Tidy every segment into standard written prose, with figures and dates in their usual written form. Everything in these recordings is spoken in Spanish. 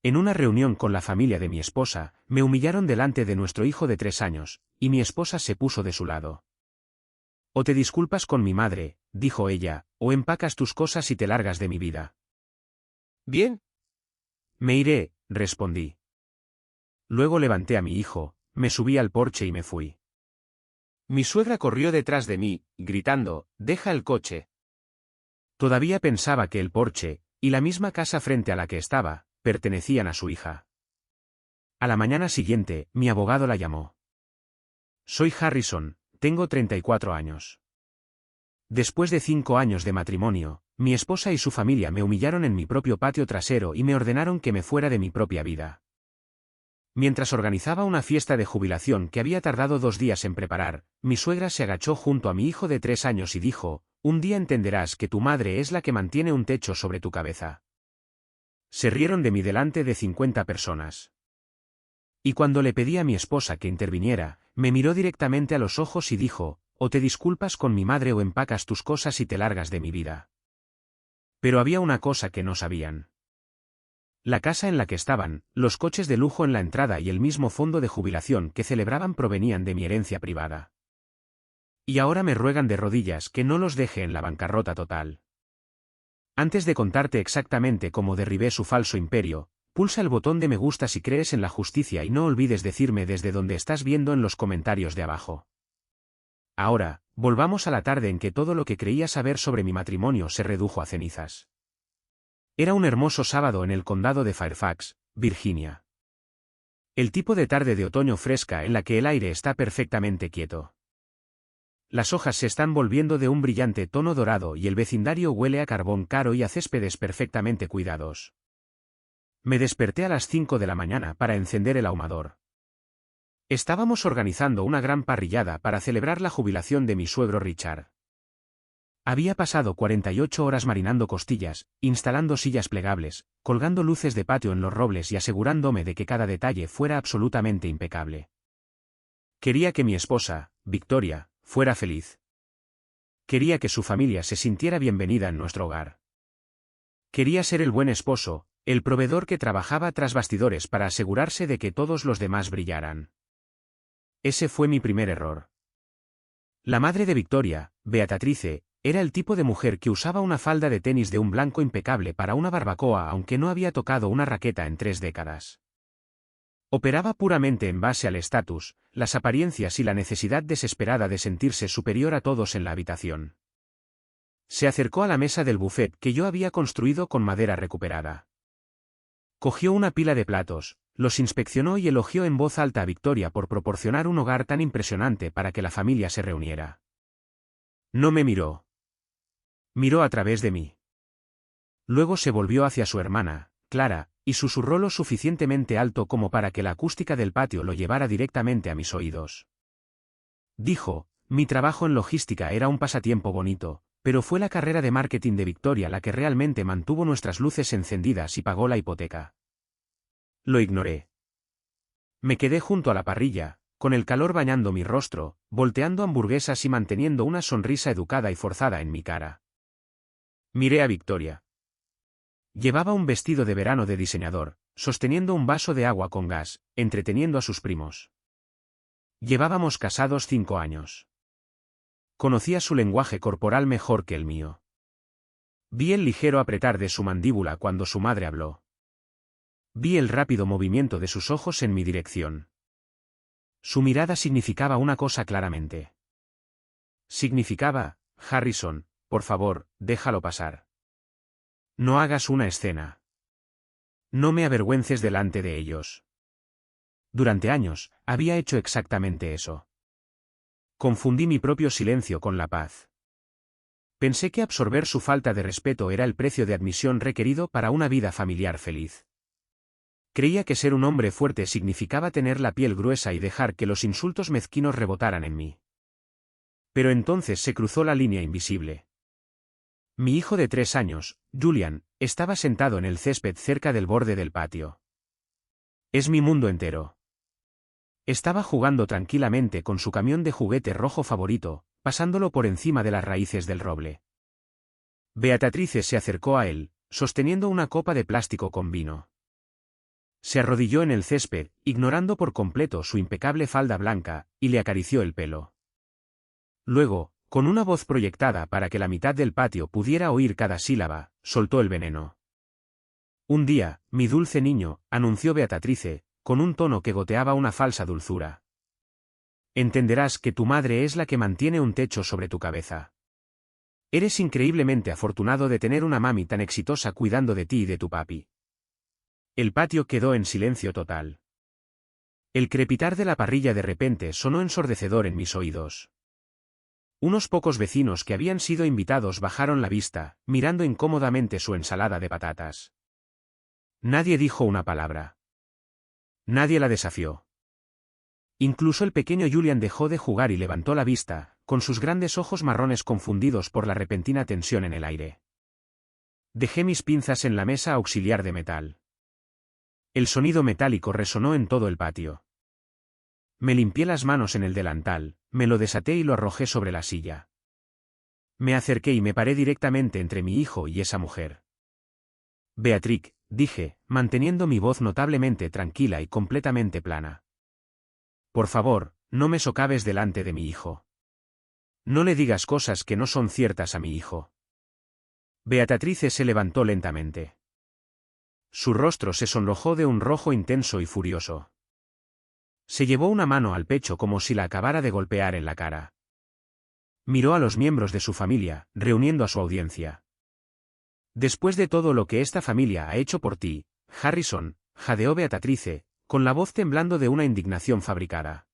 En una reunión con la familia de mi esposa, me humillaron delante de nuestro hijo de 3 años, y mi esposa se puso de su lado. «O te disculpas con mi madre», dijo ella, «o empacas tus cosas y te largas de mi vida». Bien. «Me iré», respondí. Luego levanté a mi hijo, me subí al porche y me fui. Mi suegra corrió detrás de mí, gritando, «¡Deja el coche!». Todavía pensaba que el porche, y la misma casa frente a la que estaba, pertenecían a su hija. A la mañana siguiente, mi abogado la llamó. «Soy Harrison, tengo 34 años. Después de 5 años de matrimonio, mi esposa y su familia me humillaron en mi propio patio trasero y me ordenaron que me fuera de mi propia vida. Mientras organizaba una fiesta de jubilación que había tardado 2 días en preparar, mi suegra se agachó junto a mi hijo de 3 años y dijo, «Un día entenderás que tu madre es la que mantiene un techo sobre tu cabeza». Se rieron de mí delante de 50 personas. Y cuando le pedí a mi esposa que interviniera, me miró directamente a los ojos y dijo, «O te disculpas con mi madre o empacas tus cosas y te largas de mi vida». Pero había una cosa que no sabían. La casa en la que estaban, los coches de lujo en la entrada y el mismo fondo de jubilación que celebraban provenían de mi herencia privada. Y ahora me ruegan de rodillas que no los deje en la bancarrota total. Antes de contarte exactamente cómo derribé su falso imperio, pulsa el botón de me gusta si crees en la justicia y no olvides decirme desde donde estás viendo en los comentarios de abajo. Ahora, volvamos a la tarde en que todo lo que creía saber sobre mi matrimonio se redujo a cenizas. Era un hermoso sábado en el condado de Fairfax, Virginia. El tipo de tarde de otoño fresca en la que el aire está perfectamente quieto. Las hojas se están volviendo de un brillante tono dorado y el vecindario huele a carbón caro y a céspedes perfectamente cuidados. Me desperté a las 5 de la mañana para encender el ahumador. Estábamos organizando una gran parrillada para celebrar la jubilación de mi suegro Richard. Había pasado 48 horas marinando costillas, instalando sillas plegables, colgando luces de patio en los robles y asegurándome de que cada detalle fuera absolutamente impecable. Quería que mi esposa, Victoria, fuera feliz. Quería que su familia se sintiera bienvenida en nuestro hogar. Quería ser el buen esposo, el proveedor que trabajaba tras bastidores para asegurarse de que todos los demás brillaran. Ese fue mi primer error. La madre de Victoria, Beatrice, era el tipo de mujer que usaba una falda de tenis de un blanco impecable para una barbacoa aunque no había tocado una raqueta en 3 décadas. Operaba puramente en base al estatus, las apariencias y la necesidad desesperada de sentirse superior a todos en la habitación. Se acercó a la mesa del buffet que yo había construido con madera recuperada. Cogió una pila de platos, los inspeccionó y elogió en voz alta a Victoria por proporcionar un hogar tan impresionante para que la familia se reuniera. No me miró. Miró a través de mí. Luego se volvió hacia su hermana, Clara, y susurró lo suficientemente alto como para que la acústica del patio lo llevara directamente a mis oídos. Dijo, mi trabajo en logística era un pasatiempo bonito, pero fue la carrera de marketing de Victoria la que realmente mantuvo nuestras luces encendidas y pagó la hipoteca. Lo ignoré. Me quedé junto a la parrilla, con el calor bañando mi rostro, volteando hamburguesas y manteniendo una sonrisa educada y forzada en mi cara. Miré a Victoria. Llevaba un vestido de verano de diseñador, sosteniendo un vaso de agua con gas, entreteniendo a sus primos. Llevábamos casados 5 años. Conocía su lenguaje corporal mejor que el mío. Vi el ligero apretar de su mandíbula cuando su madre habló. Vi el rápido movimiento de sus ojos en mi dirección. Su mirada significaba una cosa claramente. Significaba, Harrison, por favor, déjalo pasar. No hagas una escena. No me avergüences delante de ellos. Durante años, había hecho exactamente eso. Confundí mi propio silencio con la paz. Pensé que absorber su falta de respeto era el precio de admisión requerido para una vida familiar feliz. Creía que ser un hombre fuerte significaba tener la piel gruesa y dejar que los insultos mezquinos rebotaran en mí. Pero entonces se cruzó la línea invisible. Mi hijo de 3 años, Julian, estaba sentado en el césped cerca del borde del patio. Es mi mundo entero. Estaba jugando tranquilamente con su camión de juguete rojo favorito, pasándolo por encima de las raíces del roble. Beatrice se acercó a él, sosteniendo una copa de plástico con vino. Se arrodilló en el césped, ignorando por completo su impecable falda blanca, y le acarició el pelo. Luego, con una voz proyectada para que la mitad del patio pudiera oír cada sílaba, soltó el veneno. Un día, mi dulce niño, anunció Beatrice, con un tono que goteaba una falsa dulzura. Entenderás que tu madre es la que mantiene un techo sobre tu cabeza. Eres increíblemente afortunado de tener una mami tan exitosa cuidando de ti y de tu papi. El patio quedó en silencio total. El crepitar de la parrilla de repente sonó ensordecedor en mis oídos. Unos pocos vecinos que habían sido invitados bajaron la vista, mirando incómodamente su ensalada de patatas. Nadie dijo una palabra. Nadie la desafió. Incluso el pequeño Julian dejó de jugar y levantó la vista, con sus grandes ojos marrones confundidos por la repentina tensión en el aire. Dejé mis pinzas en la mesa auxiliar de metal. El sonido metálico resonó en todo el patio. Me limpié las manos en el delantal, me lo desaté y lo arrojé sobre la silla. Me acerqué y me paré directamente entre mi hijo y esa mujer. Beatriz, dije, manteniendo mi voz notablemente tranquila y completamente plana. Por favor, no me socaves delante de mi hijo. No le digas cosas que no son ciertas a mi hijo. Beatrice se levantó lentamente. Su rostro se sonrojó de un rojo intenso y furioso. Se llevó una mano al pecho como si la acabara de golpear en la cara. Miró a los miembros de su familia, reuniendo a su audiencia. Después de todo lo que esta familia ha hecho por ti, Harrison, jadeó Beatrice, con la voz temblando de una indignación fabricada.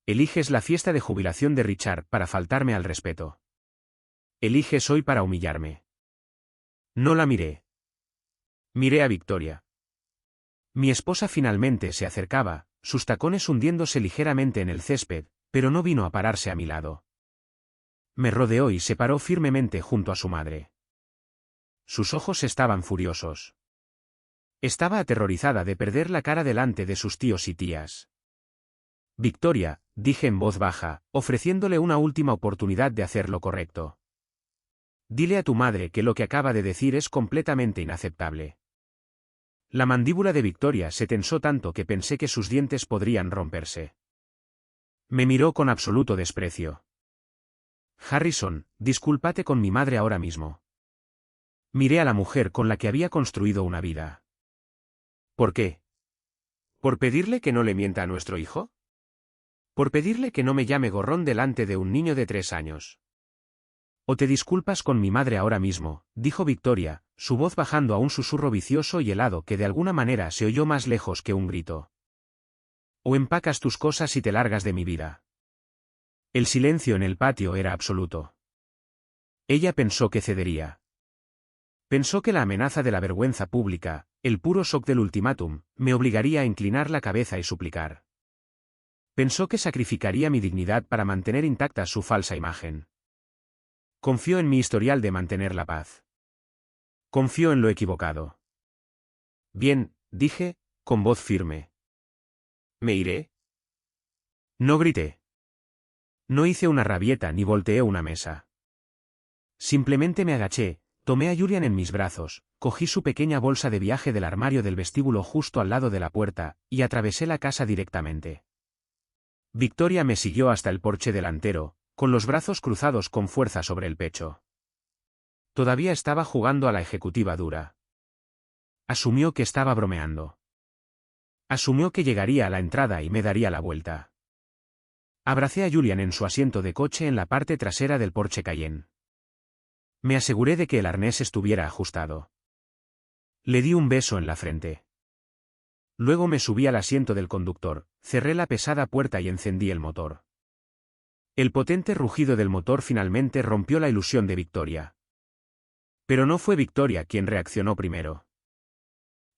Eliges la fiesta de jubilación de Richard para faltarme al respeto. Eliges hoy para humillarme. No la miré. Miré a Victoria. Mi esposa finalmente se acercaba, sus tacones hundiéndose ligeramente en el césped, pero no vino a pararse a mi lado. Me rodeó y se paró firmemente junto a su madre. Sus ojos estaban furiosos. Estaba aterrorizada de perder la cara delante de sus tíos y tías. Victoria, dije en voz baja, ofreciéndole una última oportunidad de hacer lo correcto. Dile a tu madre que lo que acaba de decir es completamente inaceptable. La mandíbula de Victoria se tensó tanto que pensé que sus dientes podrían romperse. Me miró con absoluto desprecio. Harrison, discúlpate con mi madre ahora mismo. Miré a la mujer con la que había construido una vida. ¿Por qué? ¿Por pedirle que no le mienta a nuestro hijo? ¿Por pedirle que no me llame gorrón delante de un niño de 3 años? O te disculpas con mi madre ahora mismo, dijo Victoria, su voz bajando a un susurro vicioso y helado que de alguna manera se oyó más lejos que un grito. O empacas tus cosas y te largas de mi vida. El silencio en el patio era absoluto. Ella pensó que cedería. Pensó que la amenaza de la vergüenza pública, el puro shock del ultimátum, me obligaría a inclinar la cabeza y suplicar. Pensó que sacrificaría mi dignidad para mantener intacta su falsa imagen. Confió en mi historial de mantener la paz. Confió en lo equivocado. Bien, dije, con voz firme. ¿Me iré? No grité. No hice una rabieta ni volteé una mesa. Simplemente me agaché, tomé a Julian en mis brazos, cogí su pequeña bolsa de viaje del armario del vestíbulo justo al lado de la puerta, y atravesé la casa directamente. Victoria me siguió hasta el porche delantero, con los brazos cruzados con fuerza sobre el pecho. Todavía estaba jugando a la ejecutiva dura. Asumió que estaba bromeando. Asumió que llegaría a la entrada y me daría la vuelta. Abracé a Julian en su asiento de coche en la parte trasera del Porsche Cayenne. Me aseguré de que el arnés estuviera ajustado. Le di un beso en la frente. Luego me subí al asiento del conductor, cerré la pesada puerta y encendí el motor. El potente rugido del motor finalmente rompió la ilusión de Victoria. Pero no fue Victoria quien reaccionó primero.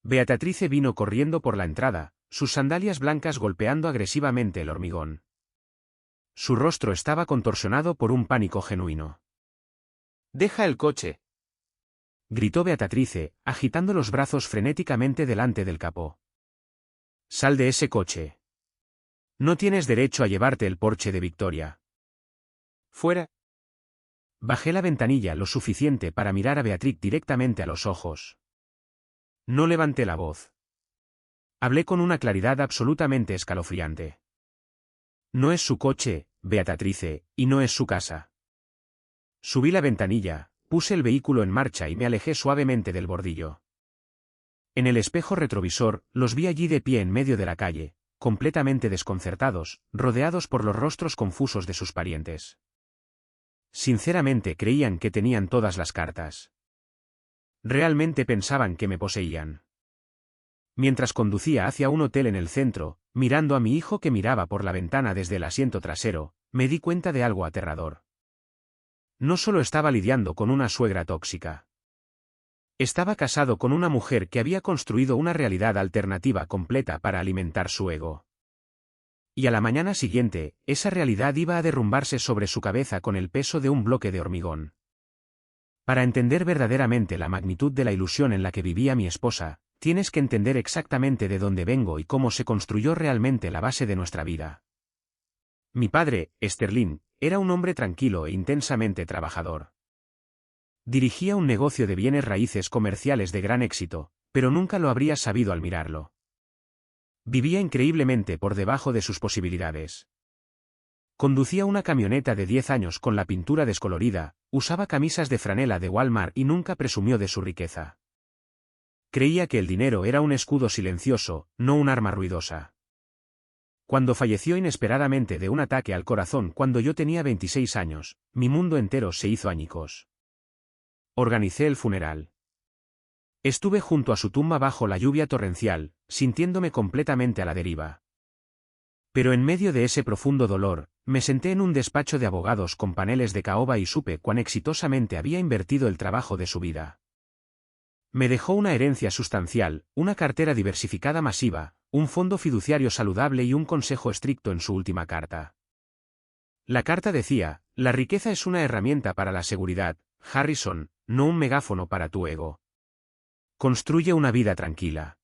Beatrice vino corriendo por la entrada, sus sandalias blancas golpeando agresivamente el hormigón. Su rostro estaba contorsionado por un pánico genuino. «¡Deja el coche!», gritó Beatrice, agitando los brazos frenéticamente delante del capó. «¡Sal de ese coche! No tienes derecho a llevarte el Porsche de Victoria. ¡Fuera!». Bajé la ventanilla lo suficiente para mirar a Beatriz directamente a los ojos. No levanté la voz. Hablé con una claridad absolutamente escalofriante. No es su coche, Beatrice, y no es su casa. Subí la ventanilla, puse el vehículo en marcha y me alejé suavemente del bordillo. En el espejo retrovisor, los vi allí de pie en medio de la calle, completamente desconcertados, rodeados por los rostros confusos de sus parientes. Sinceramente creían que tenían todas las cartas. Realmente pensaban que me poseían. Mientras conducía hacia un hotel en el centro, mirando a mi hijo que miraba por la ventana desde el asiento trasero, me di cuenta de algo aterrador. No solo estaba lidiando con una suegra tóxica. Estaba casado con una mujer que había construido una realidad alternativa completa para alimentar su ego. Y a la mañana siguiente, esa realidad iba a derrumbarse sobre su cabeza con el peso de un bloque de hormigón. Para entender verdaderamente la magnitud de la ilusión en la que vivía mi esposa, tienes que entender exactamente de dónde vengo y cómo se construyó realmente la base de nuestra vida. Mi padre, Sterling, era un hombre tranquilo e intensamente trabajador. Dirigía un negocio de bienes raíces comerciales de gran éxito, pero nunca lo habría sabido al mirarlo. Vivía increíblemente por debajo de sus posibilidades. Conducía una camioneta de 10 años con la pintura descolorida, usaba camisas de franela de Walmart y nunca presumió de su riqueza. Creía que el dinero era un escudo silencioso, no un arma ruidosa. Cuando falleció inesperadamente de un ataque al corazón cuando yo tenía 26 años, mi mundo entero se hizo añicos. Organicé el funeral. Estuve junto a su tumba bajo la lluvia torrencial, sintiéndome completamente a la deriva. Pero en medio de ese profundo dolor, me senté en un despacho de abogados con paneles de caoba y supe cuán exitosamente había invertido el trabajo de su vida. Me dejó una herencia sustancial, una cartera diversificada masiva, un fondo fiduciario saludable y un consejo estricto en su última carta. La carta decía: la riqueza es una herramienta para la seguridad, Harrison, no un megáfono para tu ego. Construye una vida tranquila.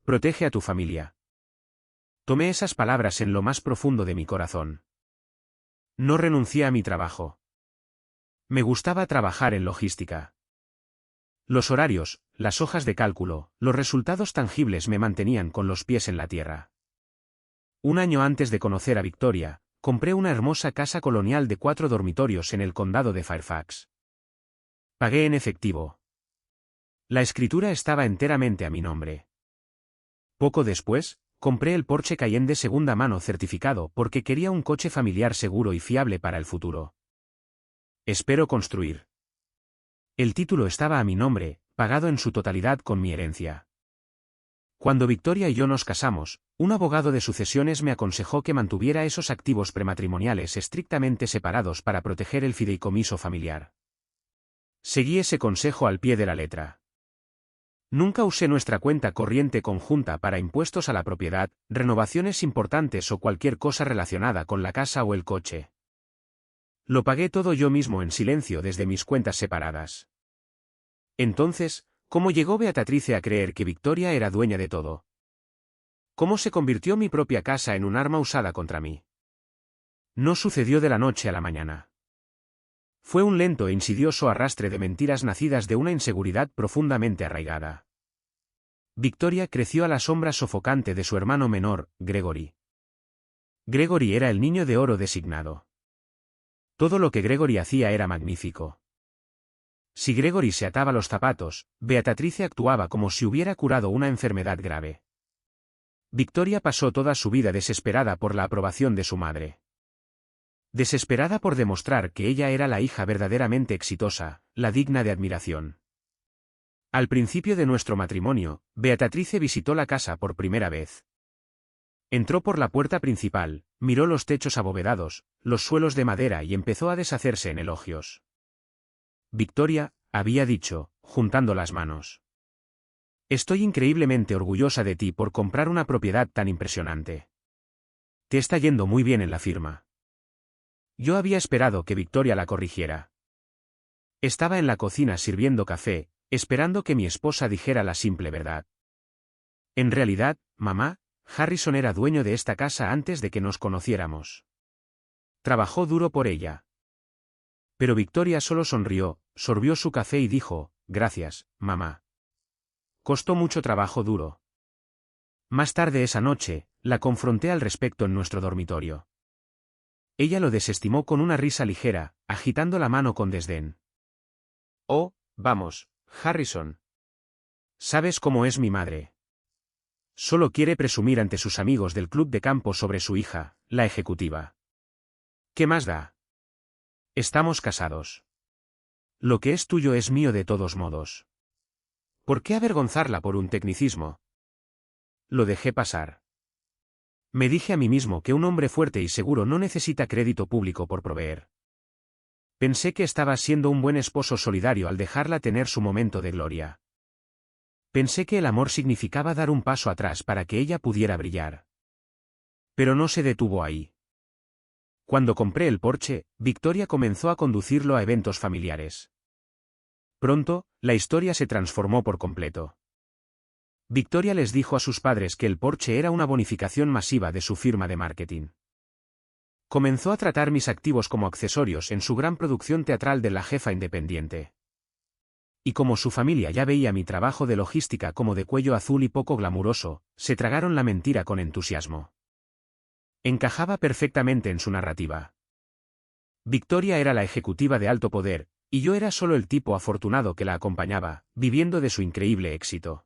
Protege a tu familia. Tomé esas palabras en lo más profundo de mi corazón. No renuncié a mi trabajo. Me gustaba trabajar en logística. Los horarios, las hojas de cálculo, los resultados tangibles me mantenían con los pies en la tierra. Un año antes de conocer a Victoria, compré una hermosa casa colonial de 4 dormitorios en el condado de Fairfax. Pagué en efectivo. La escritura estaba enteramente a mi nombre. Poco después, compré el Porsche Cayenne de segunda mano certificado porque quería un coche familiar seguro y fiable para el futuro. Espero construir. El título estaba a mi nombre, pagado en su totalidad con mi herencia. Cuando Victoria y yo nos casamos, un abogado de sucesiones me aconsejó que mantuviera esos activos prematrimoniales estrictamente separados para proteger el fideicomiso familiar. Seguí ese consejo al pie de la letra. Nunca usé nuestra cuenta corriente conjunta para impuestos a la propiedad, renovaciones importantes o cualquier cosa relacionada con la casa o el coche. Lo pagué todo yo mismo en silencio desde mis cuentas separadas. Entonces, ¿cómo llegó Beatrice a creer que Victoria era dueña de todo? ¿Cómo se convirtió mi propia casa en un arma usada contra mí? No sucedió de la noche a la mañana. Fue un lento e insidioso arrastre de mentiras nacidas de una inseguridad profundamente arraigada. Victoria creció a la sombra sofocante de su hermano menor, Gregory. Gregory era el niño de oro designado. Todo lo que Gregory hacía era magnífico. Si Gregory se ataba los zapatos, Beatrice actuaba como si hubiera curado una enfermedad grave. Victoria pasó toda su vida desesperada por la aprobación de su madre. Desesperada por demostrar que ella era la hija verdaderamente exitosa, la digna de admiración. Al principio de nuestro matrimonio, Beatrice visitó la casa por primera vez. Entró por la puerta principal, miró los techos abovedados, los suelos de madera y empezó a deshacerse en elogios. Victoria, había dicho, juntando las manos. Estoy increíblemente orgullosa de ti por comprar una propiedad tan impresionante. Te está yendo muy bien en la firma. Yo había esperado que Victoria la corrigiera. Estaba en la cocina sirviendo café, esperando que mi esposa dijera la simple verdad. En realidad, mamá, Harrison era dueño de esta casa antes de que nos conociéramos. Trabajó duro por ella. Pero Victoria solo sonrió, sorbió su café y dijo: gracias, mamá. Costó mucho trabajo duro. Más tarde esa noche, la confronté al respecto en nuestro dormitorio. Ella lo desestimó con una risa ligera, agitando la mano con desdén. Oh, vamos, Harrison. ¿Sabes cómo es mi madre? Solo quiere presumir ante sus amigos del club de campo sobre su hija, la ejecutiva. ¿Qué más da? Estamos casados. Lo que es tuyo es mío de todos modos. ¿Por qué avergonzarla por un tecnicismo? Lo dejé pasar. Me dije a mí mismo que un hombre fuerte y seguro no necesita crédito público por proveer. Pensé que estaba siendo un buen esposo solidario al dejarla tener su momento de gloria. Pensé que el amor significaba dar un paso atrás para que ella pudiera brillar. Pero no se detuvo ahí. Cuando compré el Porsche, Victoria comenzó a conducirlo a eventos familiares. Pronto, la historia se transformó por completo. Victoria les dijo a sus padres que el Porsche era una bonificación masiva de su firma de marketing. Comenzó a tratar mis activos como accesorios en su gran producción teatral de La Jefa Independiente. Y como su familia ya veía mi trabajo de logística como de cuello azul y poco glamuroso, se tragaron la mentira con entusiasmo. Encajaba perfectamente en su narrativa. Victoria era la ejecutiva de alto poder, y yo era solo el tipo afortunado que la acompañaba, viviendo de su increíble éxito.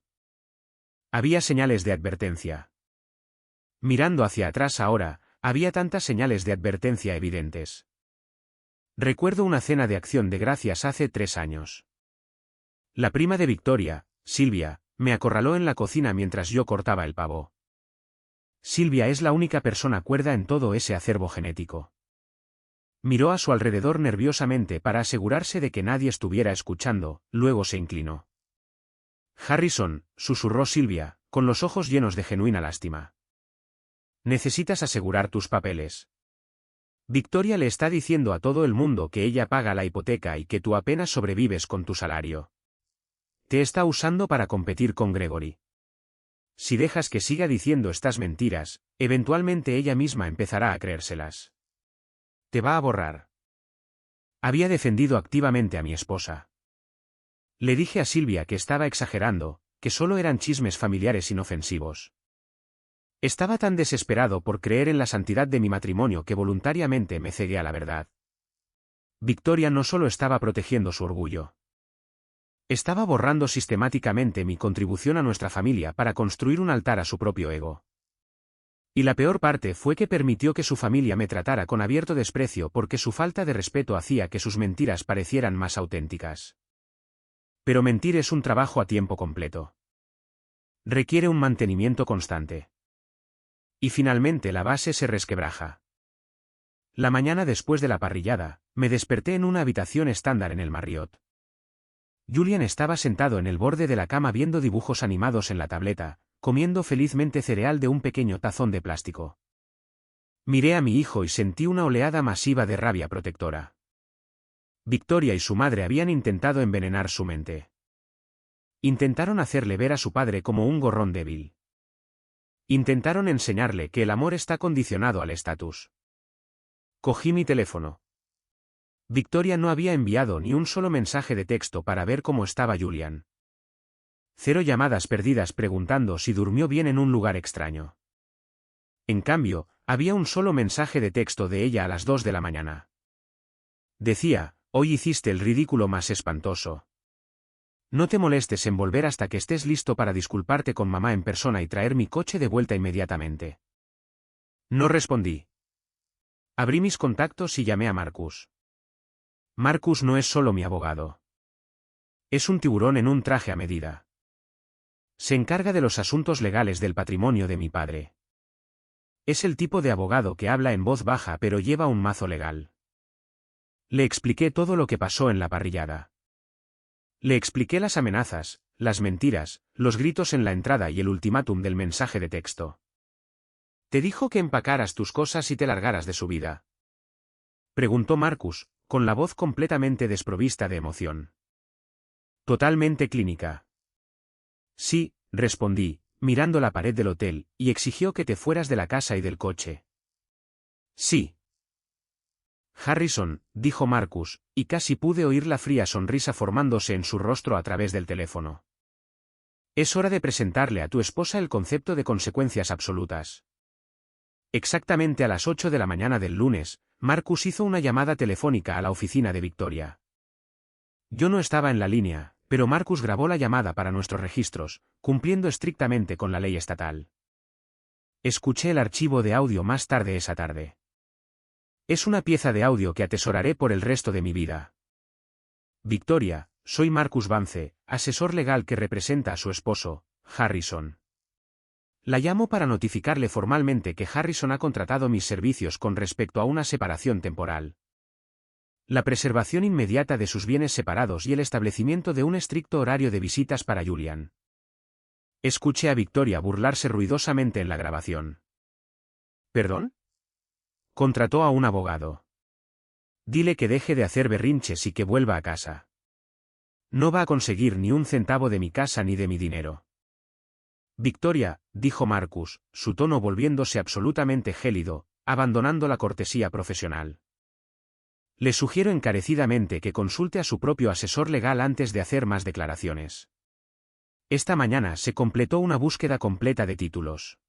Había señales de advertencia. Mirando hacia atrás ahora, había tantas señales de advertencia evidentes. Recuerdo una cena de acción de gracias hace 3 años. La prima de Victoria, Silvia, me acorraló en la cocina mientras yo cortaba el pavo. Silvia es la única persona cuerda en todo ese acervo genético. Miró a su alrededor nerviosamente para asegurarse de que nadie estuviera escuchando, luego se inclinó. Harrison, susurró Silvia, con los ojos llenos de genuina lástima. Necesitas asegurar tus papeles. Victoria le está diciendo a todo el mundo que ella paga la hipoteca y que tú apenas sobrevives con tu salario. Te está usando para competir con Gregory. Si dejas que siga diciendo estas mentiras, eventualmente ella misma empezará a creérselas. Te va a borrar. Había defendido activamente a mi esposa. Le dije a Silvia que estaba exagerando, que solo eran chismes familiares inofensivos. Estaba tan desesperado por creer en la santidad de mi matrimonio que voluntariamente me cegué a la verdad. Victoria no solo estaba protegiendo su orgullo. Estaba borrando sistemáticamente mi contribución a nuestra familia para construir un altar a su propio ego. Y la peor parte fue que permitió que su familia me tratara con abierto desprecio porque su falta de respeto hacía que sus mentiras parecieran más auténticas. Pero mentir es un trabajo a tiempo completo. Requiere un mantenimiento constante. Y finalmente la base se resquebraja. La mañana después de la parrillada, me desperté en una habitación estándar en el Marriott. Julian estaba sentado en el borde de la cama viendo dibujos animados en la tableta, comiendo felizmente cereal de un pequeño tazón de plástico. Miré a mi hijo y sentí una oleada masiva de rabia protectora. Victoria y su madre habían intentado envenenar su mente. Intentaron hacerle ver a su padre como un gorrón débil. Intentaron enseñarle que el amor está condicionado al estatus. Cogí mi teléfono. Victoria no había enviado ni un solo mensaje de texto para ver cómo estaba Julian. 0 llamadas perdidas preguntando si durmió bien en un lugar extraño. En cambio, había un solo mensaje de texto de ella a las 2 de la mañana. Decía: hoy hiciste el ridículo más espantoso. No te molestes en volver hasta que estés listo para disculparte con mamá en persona y traer mi coche de vuelta inmediatamente. No respondí. Abrí mis contactos y llamé a Marcus. Marcus no es solo mi abogado. Es un tiburón en un traje a medida. Se encarga de los asuntos legales del patrimonio de mi padre. Es el tipo de abogado que habla en voz baja pero lleva un mazo legal. Le expliqué todo lo que pasó en la parrillada. Le expliqué las amenazas, las mentiras, los gritos en la entrada y el ultimátum del mensaje de texto. ¿Te dijo que empacaras tus cosas y te largaras de su vida?, preguntó Marcus, con la voz completamente desprovista de emoción. Totalmente clínica. Sí, respondí, mirando la pared del hotel, y exigió que te fueras de la casa y del coche. Sí. Harrison, dijo Marcus, y casi pude oír la fría sonrisa formándose en su rostro a través del teléfono. Es hora de presentarle a tu esposa el concepto de consecuencias absolutas. Exactamente a las 8 de la mañana del lunes, Marcus hizo una llamada telefónica a la oficina de Victoria. Yo no estaba en la línea, pero Marcus grabó la llamada para nuestros registros, cumpliendo estrictamente con la ley estatal. Escuché el archivo de audio más tarde esa tarde. Es una pieza de audio que atesoraré por el resto de mi vida. Victoria, soy Marcus Vance, asesor legal que representa a su esposo, Harrison. La llamo para notificarle formalmente que Harrison ha contratado mis servicios con respecto a una separación temporal. La preservación inmediata de sus bienes separados y el establecimiento de un estricto horario de visitas para Julian. Escuché a Victoria burlarse ruidosamente en la grabación. ¿Perdón? Contrató a un abogado. Dile que deje de hacer berrinches y que vuelva a casa. No va a conseguir ni un centavo de mi casa ni de mi dinero. Victoria, dijo Marcus, su tono volviéndose absolutamente gélido, abandonando la cortesía profesional. Le sugiero encarecidamente que consulte a su propio asesor legal antes de hacer más declaraciones. Esta mañana se completó una búsqueda completa de títulos.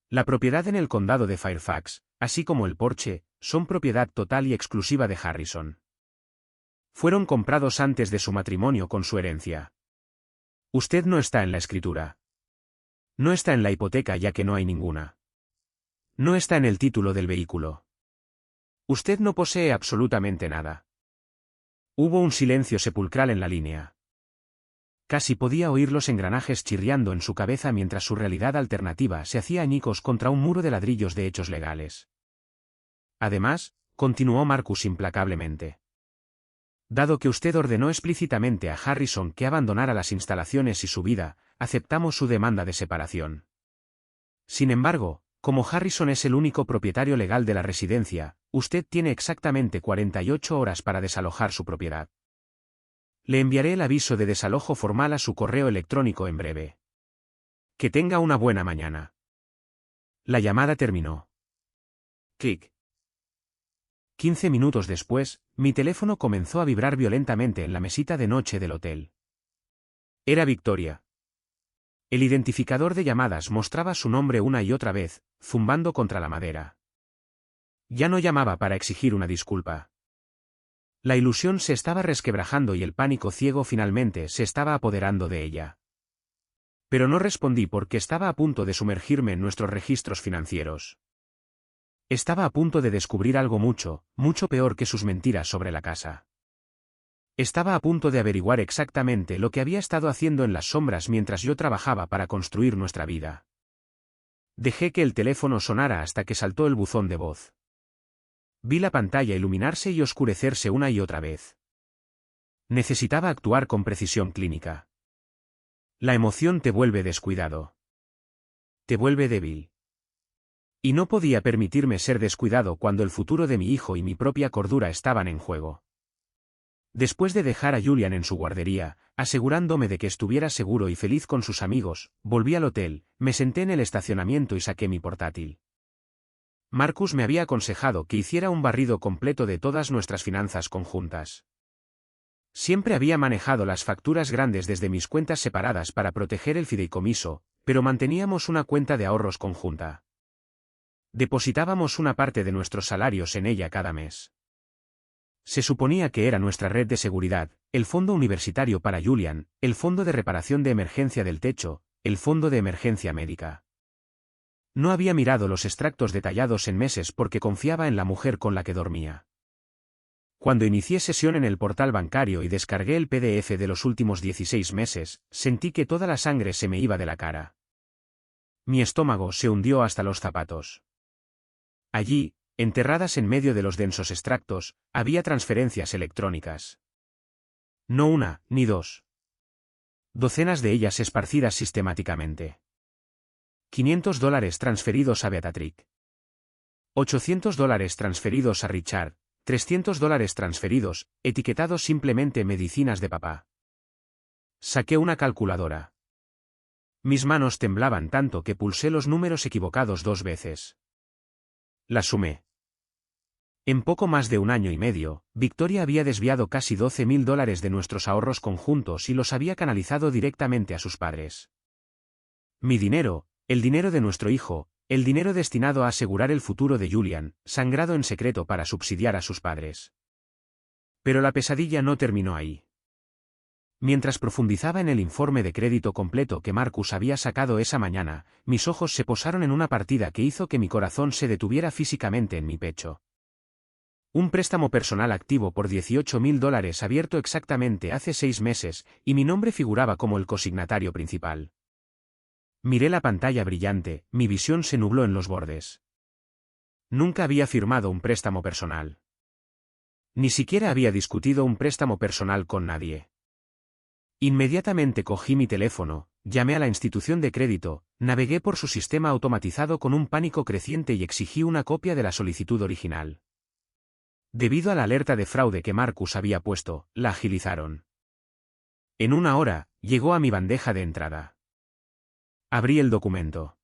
La propiedad en el condado de Fairfax, así como el porche, son propiedad total y exclusiva de Harrison. Fueron comprados antes de su matrimonio con su herencia. Usted no está en la escritura. No está en la hipoteca ya que no hay ninguna. No está en el título del vehículo. Usted no posee absolutamente nada. Hubo un silencio sepulcral en la línea. Casi podía oír los engranajes chirriando en su cabeza mientras su realidad alternativa se hacía añicos contra un muro de ladrillos de hechos legales. Además, continuó Marcus implacablemente. Dado que usted ordenó explícitamente a Harrison que abandonara las instalaciones y su vida, aceptamos su demanda de separación. Sin embargo, como Harrison es el único propietario legal de la residencia, usted tiene exactamente 48 horas para desalojar su propiedad. Le enviaré el aviso de desalojo formal a su correo electrónico en breve. Que tenga una buena mañana. La llamada terminó. Clic. 15 minutos después, mi teléfono comenzó a vibrar violentamente en la mesita de noche del hotel. Era Victoria. El identificador de llamadas mostraba su nombre una y otra vez, zumbando contra la madera. Ya no llamaba para exigir una disculpa. La ilusión se estaba resquebrajando y el pánico ciego finalmente se estaba apoderando de ella. Pero no respondí porque estaba a punto de sumergirme en nuestros registros financieros. Estaba a punto de descubrir algo mucho, mucho peor que sus mentiras sobre la casa. Estaba a punto de averiguar exactamente lo que había estado haciendo en las sombras mientras yo trabajaba para construir nuestra vida. Dejé que el teléfono sonara hasta que saltó el buzón de voz. Vi la pantalla iluminarse y oscurecerse una y otra vez. Necesitaba actuar con precisión clínica. La emoción te vuelve descuidado. Te vuelve débil. Y no podía permitirme ser descuidado cuando el futuro de mi hijo y mi propia cordura estaban en juego. Después de dejar a Julian en su guardería, asegurándome de que estuviera seguro y feliz con sus amigos, volví al hotel, me senté en el estacionamiento y saqué mi portátil. Marcus me había aconsejado que hiciera un barrido completo de todas nuestras finanzas conjuntas. Siempre había manejado las facturas grandes desde mis cuentas separadas para proteger el fideicomiso, pero manteníamos una cuenta de ahorros conjunta. Depositábamos una parte de nuestros salarios en ella cada mes. Se suponía que era nuestra red de seguridad, el fondo universitario para Julian, el fondo de reparación de emergencia del techo, el fondo de emergencia médica. No había mirado los extractos detallados en meses porque confiaba en la mujer con la que dormía. Cuando inicié sesión en el portal bancario y descargué el PDF de los últimos 16 meses, sentí que toda la sangre se me iba de la cara. Mi estómago se hundió hasta los zapatos. Allí, enterradas en medio de los densos extractos, había transferencias electrónicas. No una, ni dos. Docenas de ellas esparcidas sistemáticamente. $500 transferidos a Beatrick. $800 transferidos a Richard, $300 transferidos, etiquetados simplemente medicinas de papá. Saqué una calculadora. Mis manos temblaban tanto que pulsé los números equivocados 2 veces. La sumé. En poco más de un año y medio, Victoria había desviado casi $12.000 de nuestros ahorros conjuntos y los había canalizado directamente a sus padres. Mi dinero, el dinero de nuestro hijo, el dinero destinado a asegurar el futuro de Julian, sangrado en secreto para subsidiar a sus padres. Pero la pesadilla no terminó ahí. Mientras profundizaba en el informe de crédito completo que Marcus había sacado esa mañana, mis ojos se posaron en una partida que hizo que mi corazón se detuviera físicamente en mi pecho. Un préstamo personal activo por $18.000 abierto exactamente hace 6 meses, y mi nombre figuraba como el cosignatario principal. Miré la pantalla brillante, mi visión se nubló en los bordes. Nunca había firmado un préstamo personal. Ni siquiera había discutido un préstamo personal con nadie. Inmediatamente cogí mi teléfono, llamé a la institución de crédito, navegué por su sistema automatizado con un pánico creciente y exigí una copia de la solicitud original. Debido a la alerta de fraude que Marcus había puesto, la agilizaron. En una hora, llegó a mi bandeja de entrada. Abrí el documento.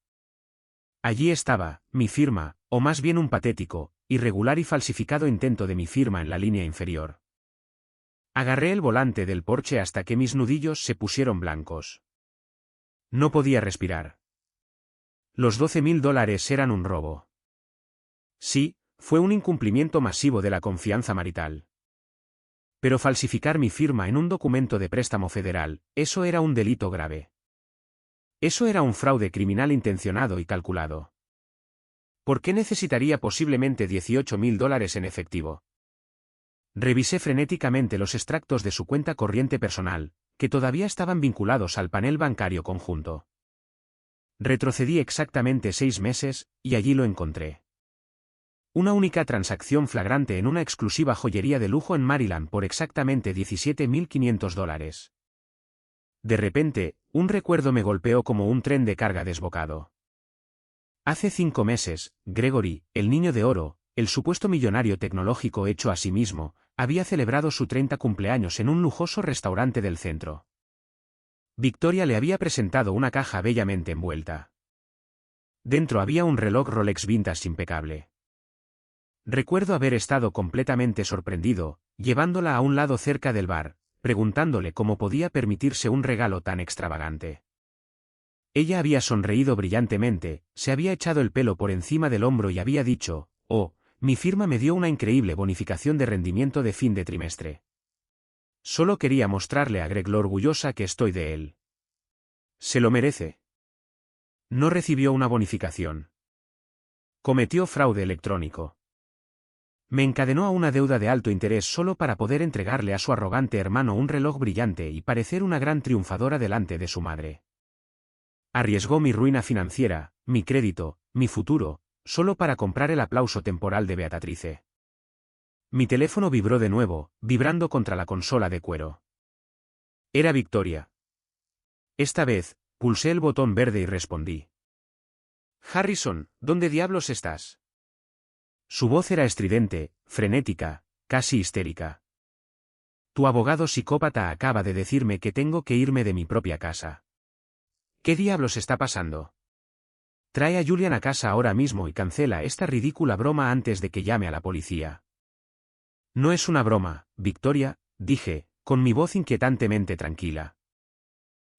Allí estaba, mi firma, o más bien un patético, irregular y falsificado intento de mi firma en la línea inferior. Agarré el volante del Porsche hasta que mis nudillos se pusieron blancos. No podía respirar. Los $12.000 eran un robo. Sí, fue un incumplimiento masivo de la confianza marital. Pero falsificar mi firma en un documento de préstamo federal, eso era un delito grave. Eso era un fraude criminal intencionado y calculado. ¿Por qué necesitaría posiblemente $18.000 en efectivo? Revisé frenéticamente los extractos de su cuenta corriente personal, que todavía estaban vinculados al panel bancario conjunto. Retrocedí exactamente 6 meses, y allí lo encontré. Una única transacción flagrante en una exclusiva joyería de lujo en Maryland por exactamente $17.500. De repente, un recuerdo me golpeó como un tren de carga desbocado. Hace 5 meses, Gregory, el niño de oro, el supuesto millonario tecnológico hecho a sí mismo, había celebrado su 30 cumpleaños en un lujoso restaurante del centro. Victoria le había presentado una caja bellamente envuelta. Dentro había un reloj Rolex vintage impecable. Recuerdo haber estado completamente sorprendido, llevándola a un lado cerca del bar, preguntándole cómo podía permitirse un regalo tan extravagante. Ella había sonreído brillantemente, se había echado el pelo por encima del hombro y había dicho, «Oh, mi firma me dio una increíble bonificación de rendimiento de fin de trimestre. Solo quería mostrarle a Greg lo orgullosa que estoy de él. Se lo merece». No recibió una bonificación. Cometió fraude electrónico. Me encadenó a una deuda de alto interés solo para poder entregarle a su arrogante hermano un reloj brillante y parecer una gran triunfadora delante de su madre. Arriesgó mi ruina financiera, mi crédito, mi futuro, solo para comprar el aplauso temporal de Beatrice. Mi teléfono vibró de nuevo, vibrando contra la consola de cuero. Era Victoria. Esta vez, pulsé el botón verde y respondí. «Harrison, ¿dónde diablos estás?» Su voz era estridente, frenética, casi histérica. «Tu abogado psicópata acaba de decirme que tengo que irme de mi propia casa». «¿Qué diablos está pasando?» «Trae a Julian a casa ahora mismo y cancela esta ridícula broma antes de que llame a la policía». «No es una broma, Victoria», dije, con mi voz inquietantemente tranquila.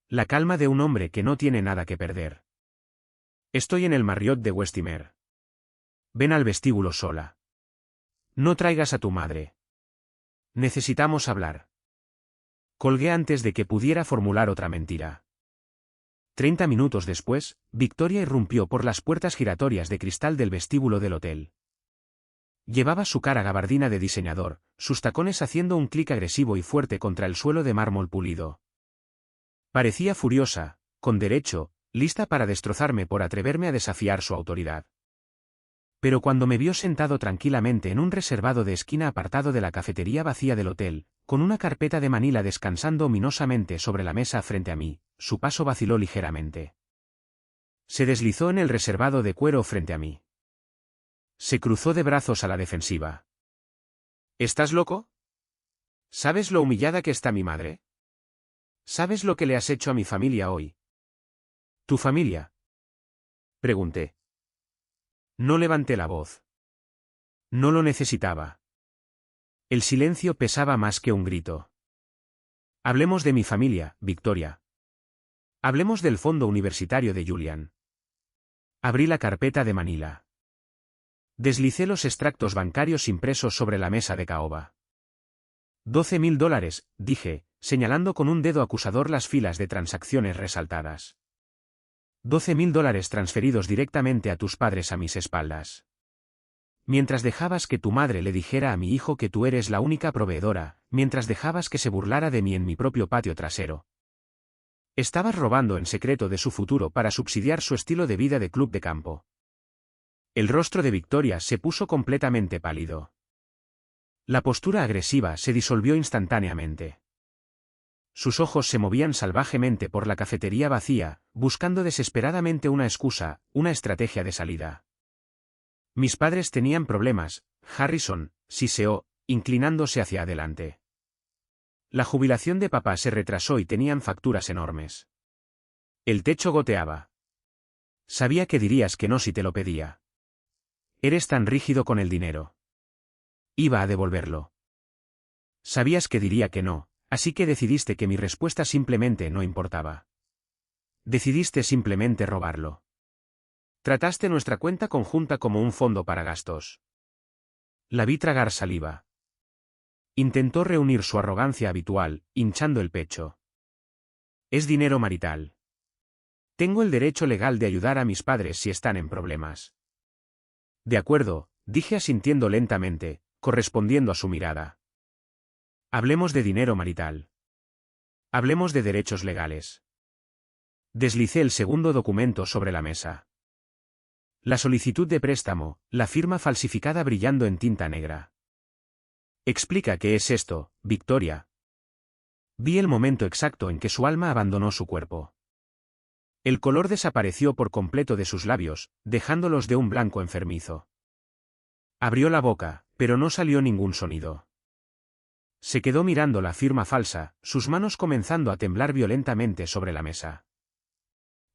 La calma de un hombre que no tiene nada que perder. «Estoy en el Marriott de Westmere. Ven al vestíbulo sola. No traigas a tu madre. Necesitamos hablar». Colgué antes de que pudiera formular otra mentira. 30 minutos después, Victoria irrumpió por las puertas giratorias de cristal del vestíbulo del hotel. Llevaba su cara gabardina de diseñador, sus tacones haciendo un clic agresivo y fuerte contra el suelo de mármol pulido. Parecía furiosa, con derecho, lista para destrozarme por atreverme a desafiar su autoridad. Pero cuando me vio sentado tranquilamente en un reservado de esquina apartado de la cafetería vacía del hotel, con una carpeta de Manila descansando ominosamente sobre la mesa frente a mí, su paso vaciló ligeramente. Se deslizó en el reservado de cuero frente a mí. Se cruzó de brazos a la defensiva. ¿Estás loco? ¿Sabes lo humillada que está mi madre? ¿Sabes lo que le has hecho a mi familia hoy? ¿Tu familia?, pregunté. No levanté la voz. No lo necesitaba. El silencio pesaba más que un grito. Hablemos de mi familia, Victoria. Hablemos del fondo universitario de Julian. Abrí la carpeta de Manila. Deslicé los extractos bancarios impresos sobre la mesa de caoba. $12,000, dije, señalando con un dedo acusador las filas de transacciones resaltadas. $12,000 transferidos directamente a tus padres a mis espaldas. Mientras dejabas que tu madre le dijera a mi hijo que tú eres la única proveedora, mientras dejabas que se burlara de mí en mi propio patio trasero. Estabas robando en secreto de su futuro para subsidiar su estilo de vida de club de campo. El rostro de Victoria se puso completamente pálido. La postura agresiva se disolvió instantáneamente. Sus ojos se movían salvajemente por la cafetería vacía, buscando desesperadamente una excusa, una estrategia de salida. Mis padres tenían problemas, Harrison, siseó, inclinándose hacia adelante. La jubilación de papá se retrasó y tenían facturas enormes. El techo goteaba. Sabía que dirías que no si te lo pedía. Eres tan rígido con el dinero. Iba a devolverlo. Sabías que diría que no, así que decidiste que mi respuesta simplemente no importaba. Decidiste simplemente robarlo. Trataste nuestra cuenta conjunta como un fondo para gastos. La vi tragar saliva. Intentó reunir su arrogancia habitual, hinchando el pecho. Es dinero marital. Tengo el derecho legal de ayudar a mis padres si están en problemas. De acuerdo, dije asintiendo lentamente, correspondiendo a su mirada. Hablemos de dinero marital. Hablemos de derechos legales. Deslicé el segundo documento sobre la mesa. La solicitud de préstamo, la firma falsificada brillando en tinta negra. Explica qué es esto, Victoria. Vi el momento exacto en que su alma abandonó su cuerpo. El color desapareció por completo de sus labios, dejándolos de un blanco enfermizo. Abrió la boca, pero no salió ningún sonido. Se quedó mirando la firma falsa, sus manos comenzando a temblar violentamente sobre la mesa.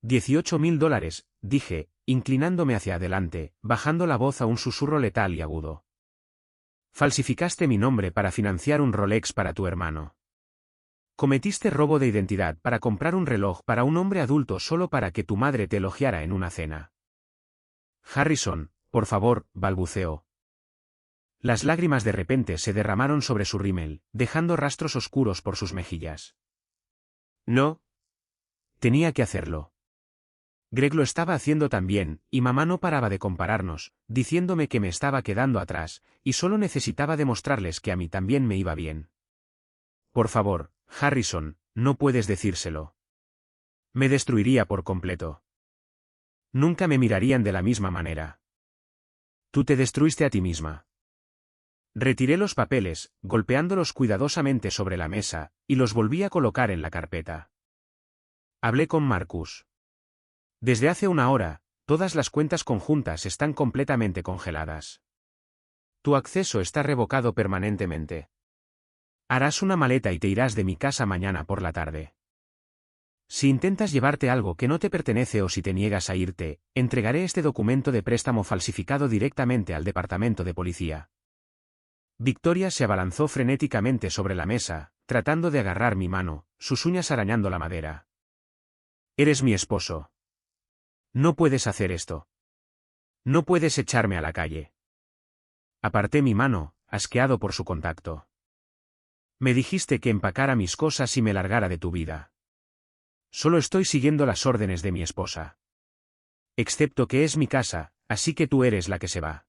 $18,000, dije, inclinándome hacia adelante, bajando la voz a un susurro letal y agudo. Falsificaste mi nombre para financiar un Rolex para tu hermano. Cometiste robo de identidad para comprar un reloj para un hombre adulto solo para que tu madre te elogiara en una cena. Harrison, por favor, balbuceó. Las lágrimas de repente se derramaron sobre su rímel, dejando rastros oscuros por sus mejillas. No. Tenía que hacerlo. Greg lo estaba haciendo también, y mamá no paraba de compararnos, diciéndome que me estaba quedando atrás, y solo necesitaba demostrarles que a mí también me iba bien. Por favor, Harrison, no puedes decírselo. Me destruiría por completo. Nunca me mirarían de la misma manera. Tú te destruiste a ti misma. Retiré los papeles, golpeándolos cuidadosamente sobre la mesa, y los volví a colocar en la carpeta. Hablé con Marcus. Desde hace una hora, todas las cuentas conjuntas están completamente congeladas. Tu acceso está revocado permanentemente. Harás una maleta y te irás de mi casa mañana por la tarde. Si intentas llevarte algo que no te pertenece o si te niegas a irte, entregaré este documento de préstamo falsificado directamente al departamento de policía. Victoria se abalanzó frenéticamente sobre la mesa, tratando de agarrar mi mano, sus uñas arañando la madera. Eres mi esposo. No puedes hacer esto. No puedes echarme a la calle. Aparté mi mano, asqueado por su contacto. Me dijiste que empacara mis cosas y me largara de tu vida. Solo estoy siguiendo las órdenes de mi esposa. Excepto que es mi casa, así que tú eres la que se va.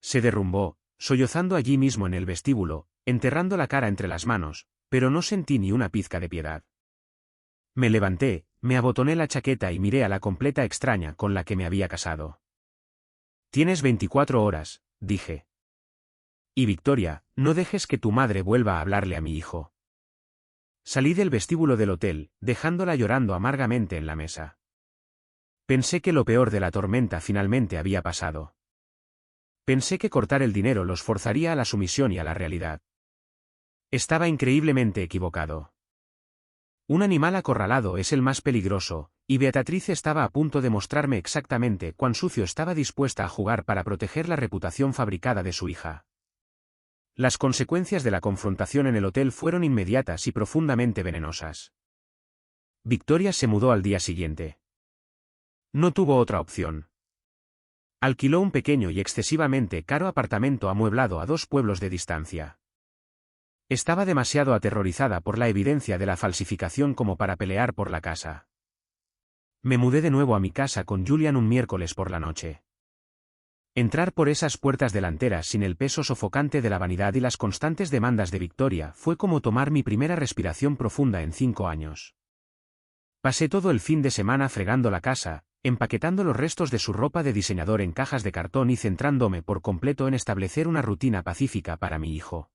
Se derrumbó, sollozando allí mismo en el vestíbulo, enterrando la cara entre las manos, pero no sentí ni una pizca de piedad. Me levanté, me abotoné la chaqueta y miré a la completa extraña con la que me había casado. Tienes 24 horas, dije. Y Victoria, no dejes que tu madre vuelva a hablarle a mi hijo. Salí del vestíbulo del hotel, dejándola llorando amargamente en la mesa. Pensé que lo peor de la tormenta finalmente había pasado. Pensé que cortar el dinero los forzaría a la sumisión y a la realidad. Estaba increíblemente equivocado. Un animal acorralado es el más peligroso, y Beatriz estaba a punto de mostrarme exactamente cuán sucio estaba dispuesta a jugar para proteger la reputación fabricada de su hija. Las consecuencias de la confrontación en el hotel fueron inmediatas y profundamente venenosas. Victoria se mudó al día siguiente. No tuvo otra opción. Alquiló un pequeño y excesivamente caro apartamento amueblado a 2 pueblos de distancia. Estaba demasiado aterrorizada por la evidencia de la falsificación como para pelear por la casa. Me mudé de nuevo a mi casa con Julian un miércoles por la noche. Entrar por esas puertas delanteras sin el peso sofocante de la vanidad y las constantes demandas de Victoria fue como tomar mi primera respiración profunda en 5 años. Pasé todo el fin de semana fregando la casa, empaquetando los restos de su ropa de diseñador en cajas de cartón y centrándome por completo en establecer una rutina pacífica para mi hijo.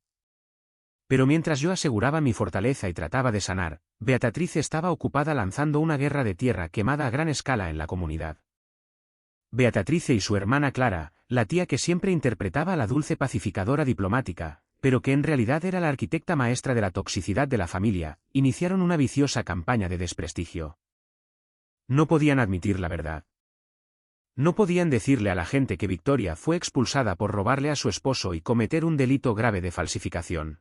Pero mientras yo aseguraba mi fortaleza y trataba de sanar, Beatriz estaba ocupada lanzando una guerra de tierra quemada a gran escala en la comunidad. Beatriz y su hermana Clara, la tía que siempre interpretaba a la dulce pacificadora diplomática, pero que en realidad era la arquitecta maestra de la toxicidad de la familia, iniciaron una viciosa campaña de desprestigio. No podían admitir la verdad. No podían decirle a la gente que Victoria fue expulsada por robarle a su esposo y cometer un delito grave de falsificación.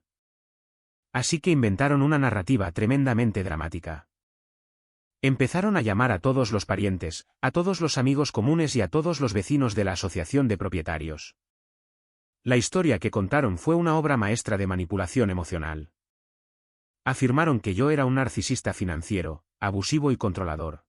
Así que inventaron una narrativa tremendamente dramática. Empezaron a llamar a todos los parientes, a todos los amigos comunes y a todos los vecinos de la asociación de propietarios. La historia que contaron fue una obra maestra de manipulación emocional. Afirmaron que yo era un narcisista financiero, abusivo y controlador.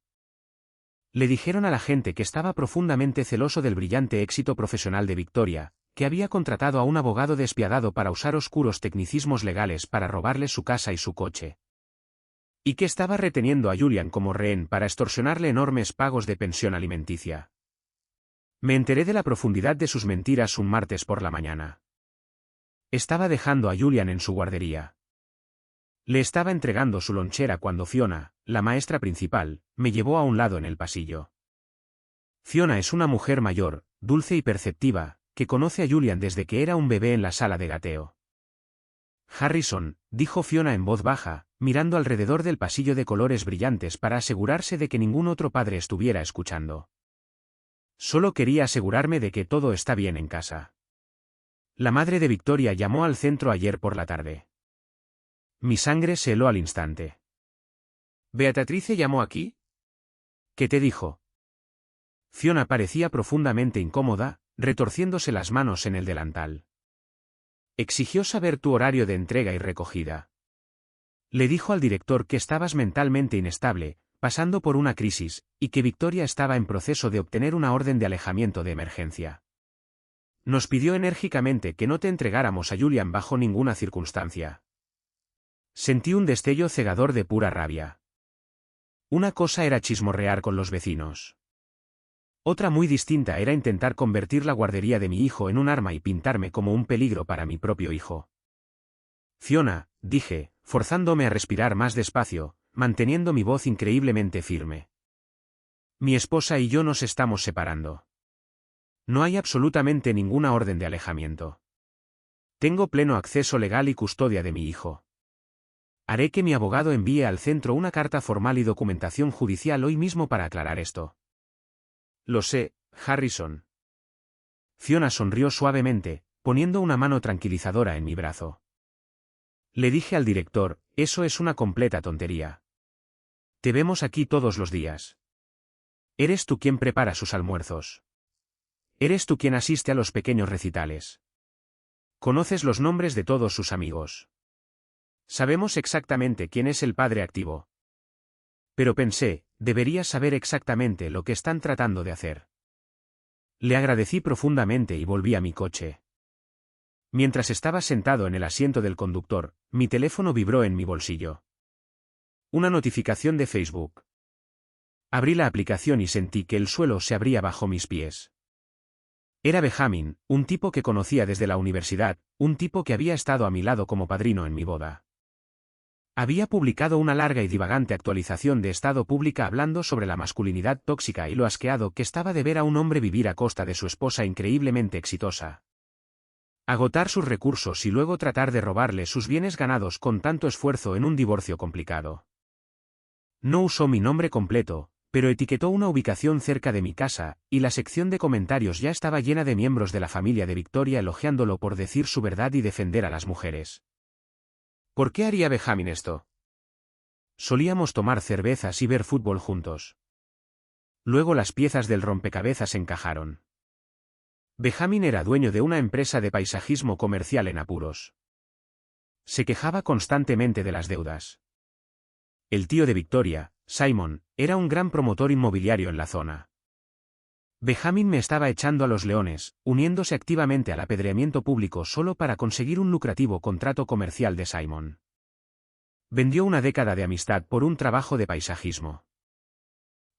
Le dijeron a la gente que estaba profundamente celoso del brillante éxito profesional de Victoria, que había contratado a un abogado despiadado para usar oscuros tecnicismos legales para robarle su casa y su coche. Y que estaba reteniendo a Julian como rehén para extorsionarle enormes pagos de pensión alimenticia. Me enteré de la profundidad de sus mentiras un martes por la mañana. Estaba dejando a Julian en su guardería. Le estaba entregando su lonchera cuando Fiona, la maestra principal, me llevó a un lado en el pasillo. Fiona es una mujer mayor, dulce y perceptiva, que conoce a Julian desde que era un bebé en la sala de gateo. Harrison, dijo Fiona en voz baja, mirando alrededor del pasillo de colores brillantes para asegurarse de que ningún otro padre estuviera escuchando. Solo quería asegurarme de que todo está bien en casa. La madre de Victoria llamó al centro ayer por la tarde. Mi sangre se heló al instante. ¿Beatriz llamó aquí? ¿Qué te dijo? Fiona parecía profundamente incómoda, retorciéndose las manos en el delantal. Exigió saber tu horario de entrega y recogida. Le dijo al director que estabas mentalmente inestable, pasando por una crisis, y que Victoria estaba en proceso de obtener una orden de alejamiento de emergencia. Nos pidió enérgicamente que no te entregáramos a Julian bajo ninguna circunstancia. Sentí un destello cegador de pura rabia. Una cosa era chismorrear con los vecinos. Otra muy distinta era intentar convertir la guardería de mi hijo en un arma y pintarme como un peligro para mi propio hijo. Fiona, dije, forzándome a respirar más despacio, manteniendo mi voz increíblemente firme. Mi esposa y yo nos estamos separando. No hay absolutamente ninguna orden de alejamiento. Tengo pleno acceso legal y custodia de mi hijo. Haré que mi abogado envíe al centro una carta formal y documentación judicial hoy mismo para aclarar esto. Lo sé, Harrison. Fiona sonrió suavemente, poniendo una mano tranquilizadora en mi brazo. Le dije al director, eso es una completa tontería. Te vemos aquí todos los días. Eres tú quien prepara sus almuerzos. Eres tú quien asiste a los pequeños recitales. Conoces los nombres de todos sus amigos. Sabemos exactamente quién es el padre activo. Pero pensé, deberías saber exactamente lo que están tratando de hacer. Le agradecí profundamente y volví a mi coche. Mientras estaba sentado en el asiento del conductor, mi teléfono vibró en mi bolsillo. Una notificación de Facebook. Abrí la aplicación y sentí que el suelo se abría bajo mis pies. Era Benjamin, un tipo que conocía desde la universidad, un tipo que había estado a mi lado como padrino en mi boda. Había publicado una larga y divagante actualización de estado pública hablando sobre la masculinidad tóxica y lo asqueado que estaba de ver a un hombre vivir a costa de su esposa increíblemente exitosa. Agotar sus recursos y luego tratar de robarle sus bienes ganados con tanto esfuerzo en un divorcio complicado. No usó mi nombre completo, pero etiquetó una ubicación cerca de mi casa, y la sección de comentarios ya estaba llena de miembros de la familia de Victoria elogiándolo por decir su verdad y defender a las mujeres. ¿Por qué haría Benjamin esto? Solíamos tomar cervezas y ver fútbol juntos. Luego las piezas del rompecabezas encajaron. Benjamin era dueño de una empresa de paisajismo comercial en apuros. Se quejaba constantemente de las deudas. El tío de Victoria, Simon, era un gran promotor inmobiliario en la zona. Benjamin me estaba echando a los leones, uniéndose activamente al apedreamiento público solo para conseguir un lucrativo contrato comercial de Simon. Vendió una década de amistad por un trabajo de paisajismo.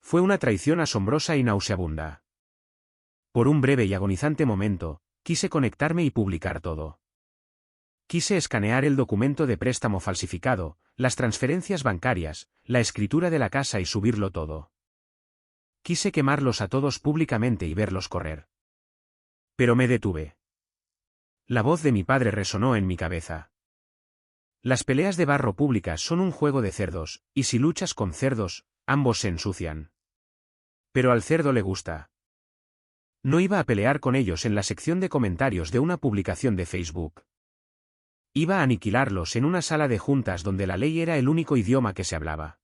Fue una traición asombrosa y nauseabunda. Por un breve y agonizante momento, quise conectarme y publicar todo. Quise escanear el documento de préstamo falsificado, las transferencias bancarias, la escritura de la casa y subirlo todo. Quise quemarlos a todos públicamente y verlos correr. Pero me detuve. La voz de mi padre resonó en mi cabeza. Las peleas de barro públicas son un juego de cerdos, y si luchas con cerdos, ambos se ensucian. Pero al cerdo le gusta. No iba a pelear con ellos en la sección de comentarios de una publicación de Facebook. Iba a aniquilarlos en una sala de juntas donde la ley era el único idioma que se hablaba.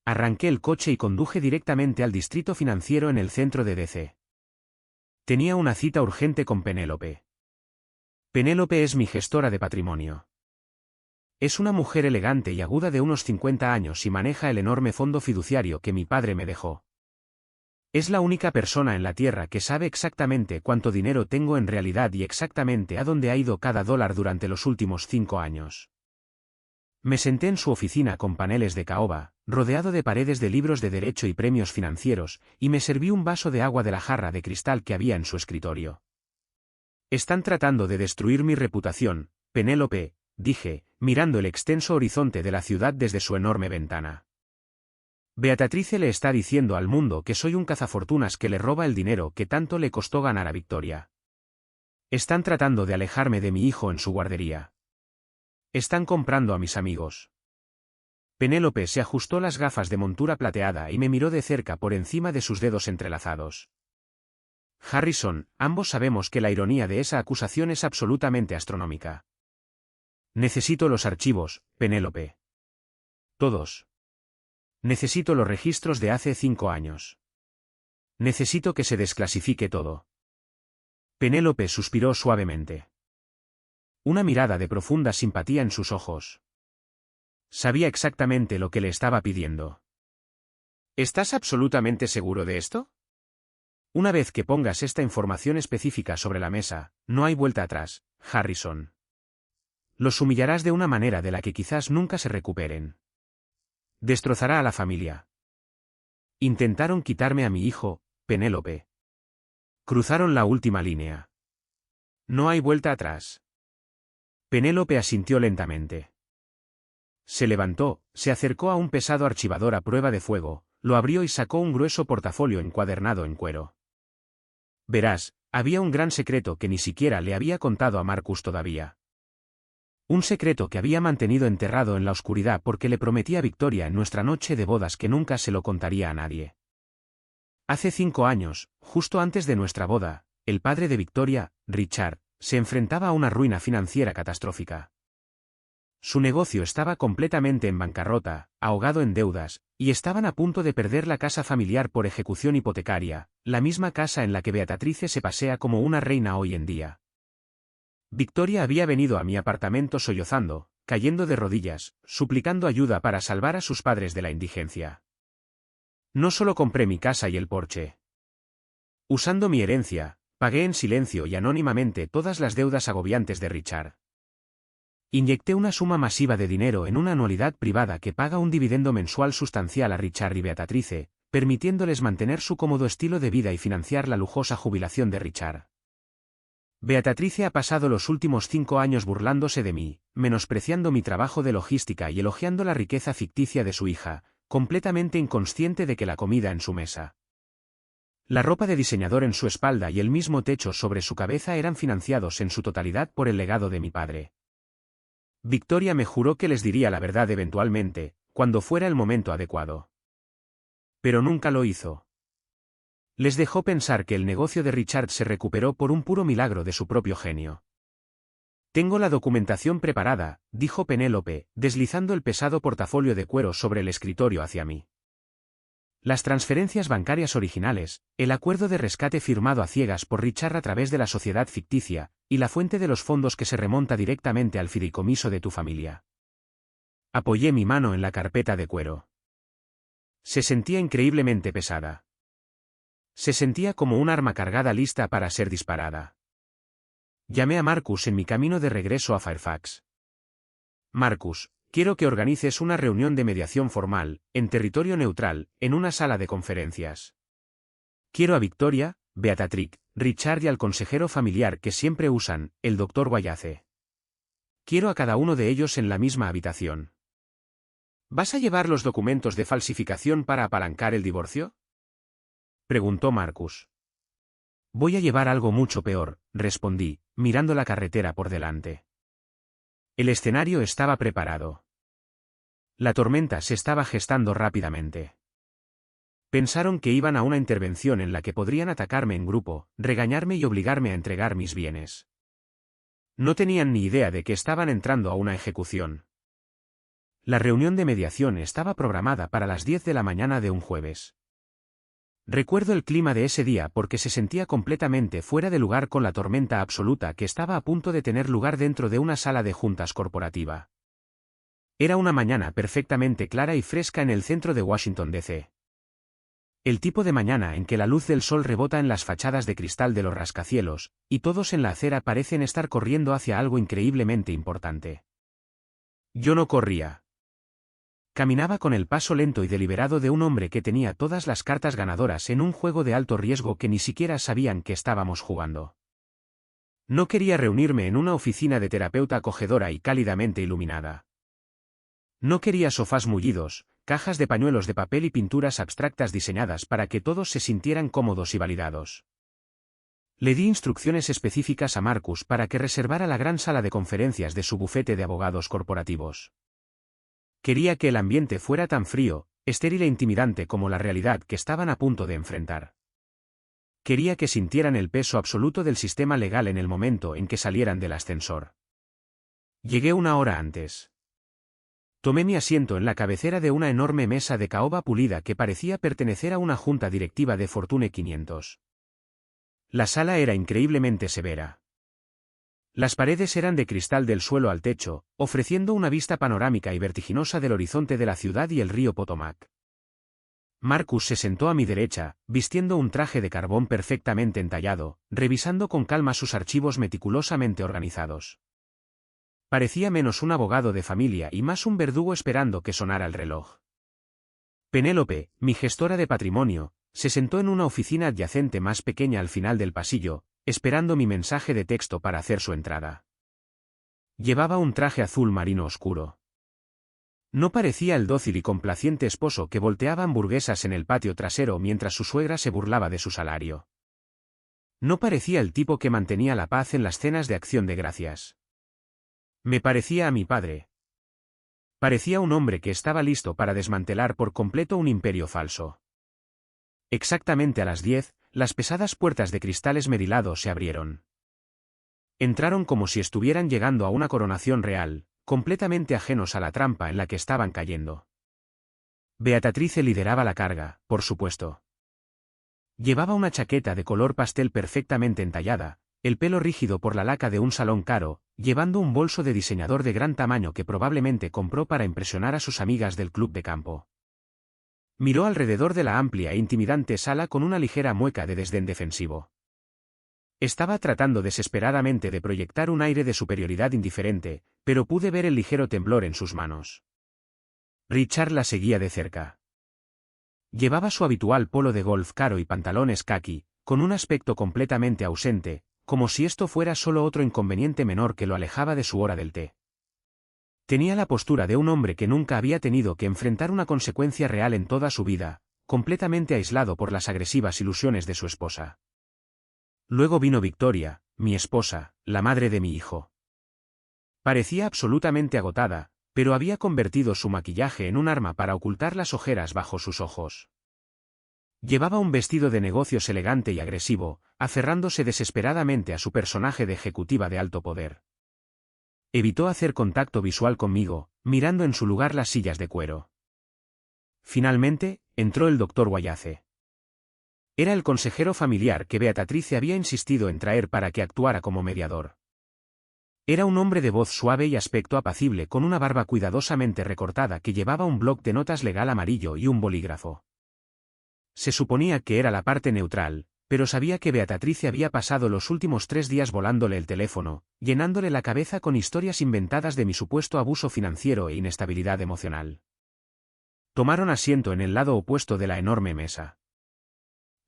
Arranqué el coche y conduje directamente al distrito financiero en el centro de DC. Tenía una cita urgente con Penélope. Penélope es mi gestora de patrimonio. Es una mujer elegante y aguda de unos 50 años y maneja el enorme fondo fiduciario que mi padre me dejó. Es la única persona en la Tierra que sabe exactamente cuánto dinero tengo en realidad y exactamente a dónde ha ido cada dólar durante los últimos 5 años. Me senté en su oficina con paneles de caoba, rodeado de paredes de libros de derecho y premios financieros, y me serví un vaso de agua de la jarra de cristal que había en su escritorio. Están tratando de destruir mi reputación, Penélope, dije, mirando el extenso horizonte de la ciudad desde su enorme ventana. Beatrice le está diciendo al mundo que soy un cazafortunas que le roba el dinero que tanto le costó ganar a Victoria. Están tratando de alejarme de mi hijo en su guardería. Están comprando a mis amigos. Penélope se ajustó las gafas de montura plateada y me miró de cerca por encima de sus dedos entrelazados. Harrison, ambos sabemos que la ironía de esa acusación es absolutamente astronómica. Necesito los archivos, Penélope. Todos. Necesito los registros de hace 5 años. Necesito que se desclasifique todo. Penélope suspiró suavemente. Una mirada de profunda simpatía en sus ojos. Sabía exactamente lo que le estaba pidiendo. ¿Estás absolutamente seguro de esto? Una vez que pongas esta información específica sobre la mesa, no hay vuelta atrás, Harrison. Los humillarás de una manera de la que quizás nunca se recuperen. Destrozará a la familia. Intentaron quitarme a mi hijo, Penélope. Cruzaron la última línea. No hay vuelta atrás. Penélope asintió lentamente. Se levantó, se acercó a un pesado archivador a prueba de fuego, lo abrió y sacó un grueso portafolio encuadernado en cuero. Verás, había un gran secreto que ni siquiera le había contado a Marcus todavía. Un secreto que había mantenido enterrado en la oscuridad porque le prometí a Victoria en nuestra noche de bodas que nunca se lo contaría a nadie. Hace 5 años, justo antes de nuestra boda, el padre de Victoria, Richard, se enfrentaba a una ruina financiera catastrófica. Su negocio estaba completamente en bancarrota, ahogado en deudas, y estaban a punto de perder la casa familiar por ejecución hipotecaria, la misma casa en la que Beatrice se pasea como una reina hoy en día. Victoria había venido a mi apartamento sollozando, cayendo de rodillas, suplicando ayuda para salvar a sus padres de la indigencia. No solo compré mi casa y el porche. Usando mi herencia, pagué en silencio y anónimamente todas las deudas agobiantes de Richard. Inyecté una suma masiva de dinero en una anualidad privada que paga un dividendo mensual sustancial a Richard y Beatrice, permitiéndoles mantener su cómodo estilo de vida y financiar la lujosa jubilación de Richard. Beatrice ha pasado los últimos 5 años burlándose de mí, menospreciando mi trabajo de logística y elogiando la riqueza ficticia de su hija, completamente inconsciente de que la comida en su mesa, la ropa de diseñador en su espalda y el mismo techo sobre su cabeza eran financiados en su totalidad por el legado de mi padre. Victoria me juró que les diría la verdad eventualmente, cuando fuera el momento adecuado. Pero nunca lo hizo. Les dejó pensar que el negocio de Richard se recuperó por un puro milagro de su propio genio. Tengo la documentación preparada, dijo Penélope, deslizando el pesado portafolio de cuero sobre el escritorio hacia mí. Las transferencias bancarias originales, el acuerdo de rescate firmado a ciegas por Richard a través de la sociedad ficticia, y la fuente de los fondos que se remonta directamente al fideicomiso de tu familia. Apoyé mi mano en la carpeta de cuero. Se sentía increíblemente pesada. Se sentía como un arma cargada lista para ser disparada. Llamé a Marcus en mi camino de regreso a Fairfax. Marcus, quiero que organices una reunión de mediación formal, en territorio neutral, en una sala de conferencias. Quiero a Victoria, Beatrice, Richard y al consejero familiar que siempre usan, el Dr. Wallace. Quiero a cada uno de ellos en la misma habitación. ¿Vas a llevar los documentos de falsificación para apalancar el divorcio?, preguntó Marcus. Voy a llevar algo mucho peor, respondí, mirando la carretera por delante. El escenario estaba preparado. La tormenta se estaba gestando rápidamente. Pensaron que iban a una intervención en la que podrían atacarme en grupo, regañarme y obligarme a entregar mis bienes. No tenían ni idea de que estaban entrando a una ejecución. La reunión de mediación estaba programada para las 10 de la mañana de un jueves. Recuerdo el clima de ese día porque se sentía completamente fuera de lugar con la tormenta absoluta que estaba a punto de tener lugar dentro de una sala de juntas corporativa. Era una mañana perfectamente clara y fresca en el centro de Washington, D.C. El tipo de mañana en que la luz del sol rebota en las fachadas de cristal de los rascacielos, y todos en la acera parecen estar corriendo hacia algo increíblemente importante. Yo no corría. Caminaba con el paso lento y deliberado de un hombre que tenía todas las cartas ganadoras en un juego de alto riesgo que ni siquiera sabían que estábamos jugando. No quería reunirme en una oficina de terapeuta acogedora y cálidamente iluminada. No quería sofás mullidos, cajas de pañuelos de papel y pinturas abstractas diseñadas para que todos se sintieran cómodos y validados. Le di instrucciones específicas a Marcus para que reservara la gran sala de conferencias de su bufete de abogados corporativos. Quería que el ambiente fuera tan frío, estéril e intimidante como la realidad que estaban a punto de enfrentar. Quería que sintieran el peso absoluto del sistema legal en el momento en que salieran del ascensor. Llegué una hora antes. Tomé mi asiento en la cabecera de una enorme mesa de caoba pulida que parecía pertenecer a una junta directiva de Fortune 500. La sala era increíblemente severa. Las paredes eran de cristal del suelo al techo, ofreciendo una vista panorámica y vertiginosa del horizonte de la ciudad y el río Potomac. Marcus se sentó a mi derecha, vistiendo un traje de carbón perfectamente entallado, revisando con calma sus archivos meticulosamente organizados. Parecía menos un abogado de familia y más un verdugo esperando que sonara el reloj. Penélope, mi gestora de patrimonio, se sentó en una oficina adyacente más pequeña al final del pasillo, esperando mi mensaje de texto para hacer su entrada. Llevaba un traje azul marino oscuro. No parecía el dócil y complaciente esposo que volteaba hamburguesas en el patio trasero mientras su suegra se burlaba de su salario. No parecía el tipo que mantenía la paz en las cenas de acción de gracias. Me parecía a mi padre. Parecía un hombre que estaba listo para desmantelar por completo un imperio falso. Exactamente a las 10, las pesadas puertas de cristal esmerilado se abrieron. Entraron como si estuvieran llegando a una coronación real, completamente ajenos a la trampa en la que estaban cayendo. Beatrice lideraba la carga, por supuesto. Llevaba una chaqueta de color pastel perfectamente entallada, el pelo rígido por la laca de un salón caro, llevando un bolso de diseñador de gran tamaño que probablemente compró para impresionar a sus amigas del club de campo. Miró alrededor de la amplia e intimidante sala con una ligera mueca de desdén defensivo. Estaba tratando desesperadamente de proyectar un aire de superioridad indiferente, pero pude ver el ligero temblor en sus manos. Richard la seguía de cerca. Llevaba su habitual polo de golf caro y pantalones caqui, con un aspecto completamente ausente, como si esto fuera solo otro inconveniente menor que lo alejaba de su hora del té. Tenía la postura de un hombre que nunca había tenido que enfrentar una consecuencia real en toda su vida, completamente aislado por las agresivas ilusiones de su esposa. Luego vino Victoria, mi esposa, la madre de mi hijo. Parecía absolutamente agotada, pero había convertido su maquillaje en un arma para ocultar las ojeras bajo sus ojos. Llevaba un vestido de negocios elegante y agresivo, aferrándose desesperadamente a su personaje de ejecutiva de alto poder. Evitó hacer contacto visual conmigo, mirando en su lugar las sillas de cuero. Finalmente, entró el doctor Wallace. Era el consejero familiar que Beatrice había insistido en traer para que actuara como mediador. Era un hombre de voz suave y aspecto apacible con una barba cuidadosamente recortada que llevaba un bloc de notas legal amarillo y un bolígrafo. Se suponía que era la parte neutral, pero sabía que Beatrice había pasado los últimos 3 días volándole el teléfono, llenándole la cabeza con historias inventadas de mi supuesto abuso financiero e inestabilidad emocional. Tomaron asiento en el lado opuesto de la enorme mesa.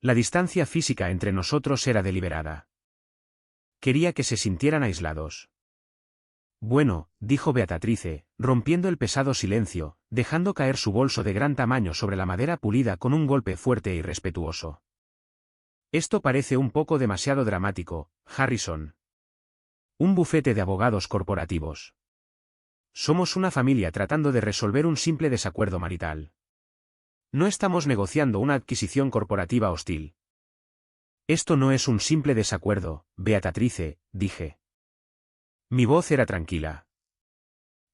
La distancia física entre nosotros era deliberada. Quería que se sintieran aislados. Bueno, dijo Beatrice, rompiendo el pesado silencio, dejando caer su bolso de gran tamaño sobre la madera pulida con un golpe fuerte y respetuoso. Esto parece un poco demasiado dramático, Harrison. Un bufete de abogados corporativos. Somos una familia tratando de resolver un simple desacuerdo marital. No estamos negociando una adquisición corporativa hostil. Esto no es un simple desacuerdo, Beatrice, dije. Mi voz era tranquila.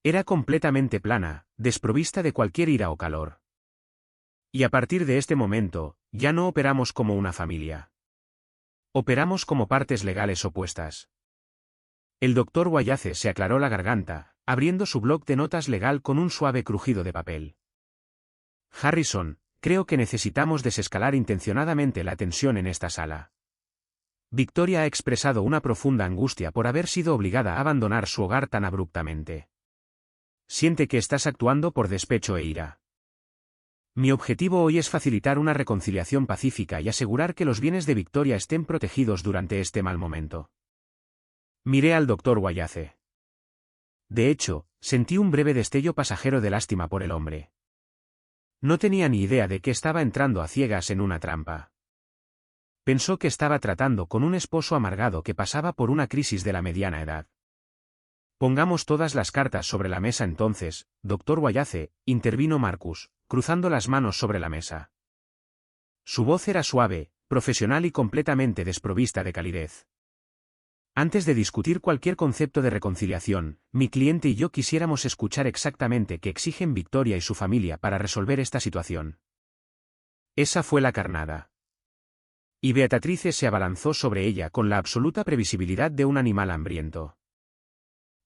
Era completamente plana, desprovista de cualquier ira o calor. Y a partir de este momento, ya no operamos como una familia. Operamos como partes legales opuestas. El doctor Wallace se aclaró la garganta, abriendo su bloc de notas legal con un suave crujido de papel. Harrison, creo que necesitamos desescalar intencionadamente la tensión en esta sala. Victoria ha expresado una profunda angustia por haber sido obligada a abandonar su hogar tan abruptamente. Siente que estás actuando por despecho e ira. Mi objetivo hoy es facilitar una reconciliación pacífica y asegurar que los bienes de Victoria estén protegidos durante este mal momento. Miré al doctor Wallace. De hecho, sentí un breve destello pasajero de lástima por el hombre. No tenía ni idea de que estaba entrando a ciegas en una trampa. Pensó que estaba tratando con un esposo amargado que pasaba por una crisis de la mediana edad. Pongamos todas las cartas sobre la mesa entonces, doctor Wallace, intervino Marcus, cruzando las manos sobre la mesa. Su voz era suave, profesional y completamente desprovista de calidez. Antes de discutir cualquier concepto de reconciliación, mi cliente y yo quisiéramos escuchar exactamente qué exigen Victoria y su familia para resolver esta situación. Esa fue la carnada. Y Beatrice se abalanzó sobre ella con la absoluta previsibilidad de un animal hambriento.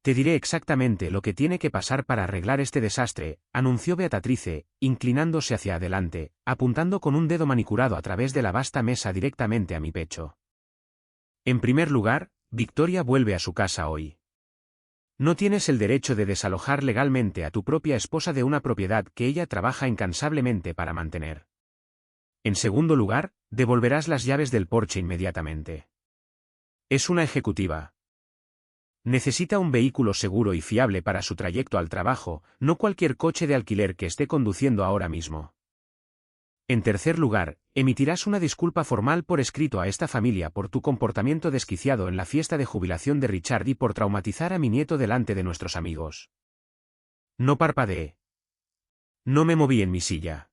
Te diré exactamente lo que tiene que pasar para arreglar este desastre, anunció Beatrice, inclinándose hacia adelante, apuntando con un dedo manicurado a través de la vasta mesa directamente a mi pecho. En primer lugar, Victoria vuelve a su casa hoy. No tienes el derecho de desalojar legalmente a tu propia esposa de una propiedad que ella trabaja incansablemente para mantener. En segundo lugar, devolverás las llaves del porche inmediatamente. Es una ejecutiva. Necesita un vehículo seguro y fiable para su trayecto al trabajo, no cualquier coche de alquiler que esté conduciendo ahora mismo. En tercer lugar, emitirás una disculpa formal por escrito a esta familia por tu comportamiento desquiciado en la fiesta de jubilación de Richard y por traumatizar a mi nieto delante de nuestros amigos. No parpadeé. No me moví en mi silla.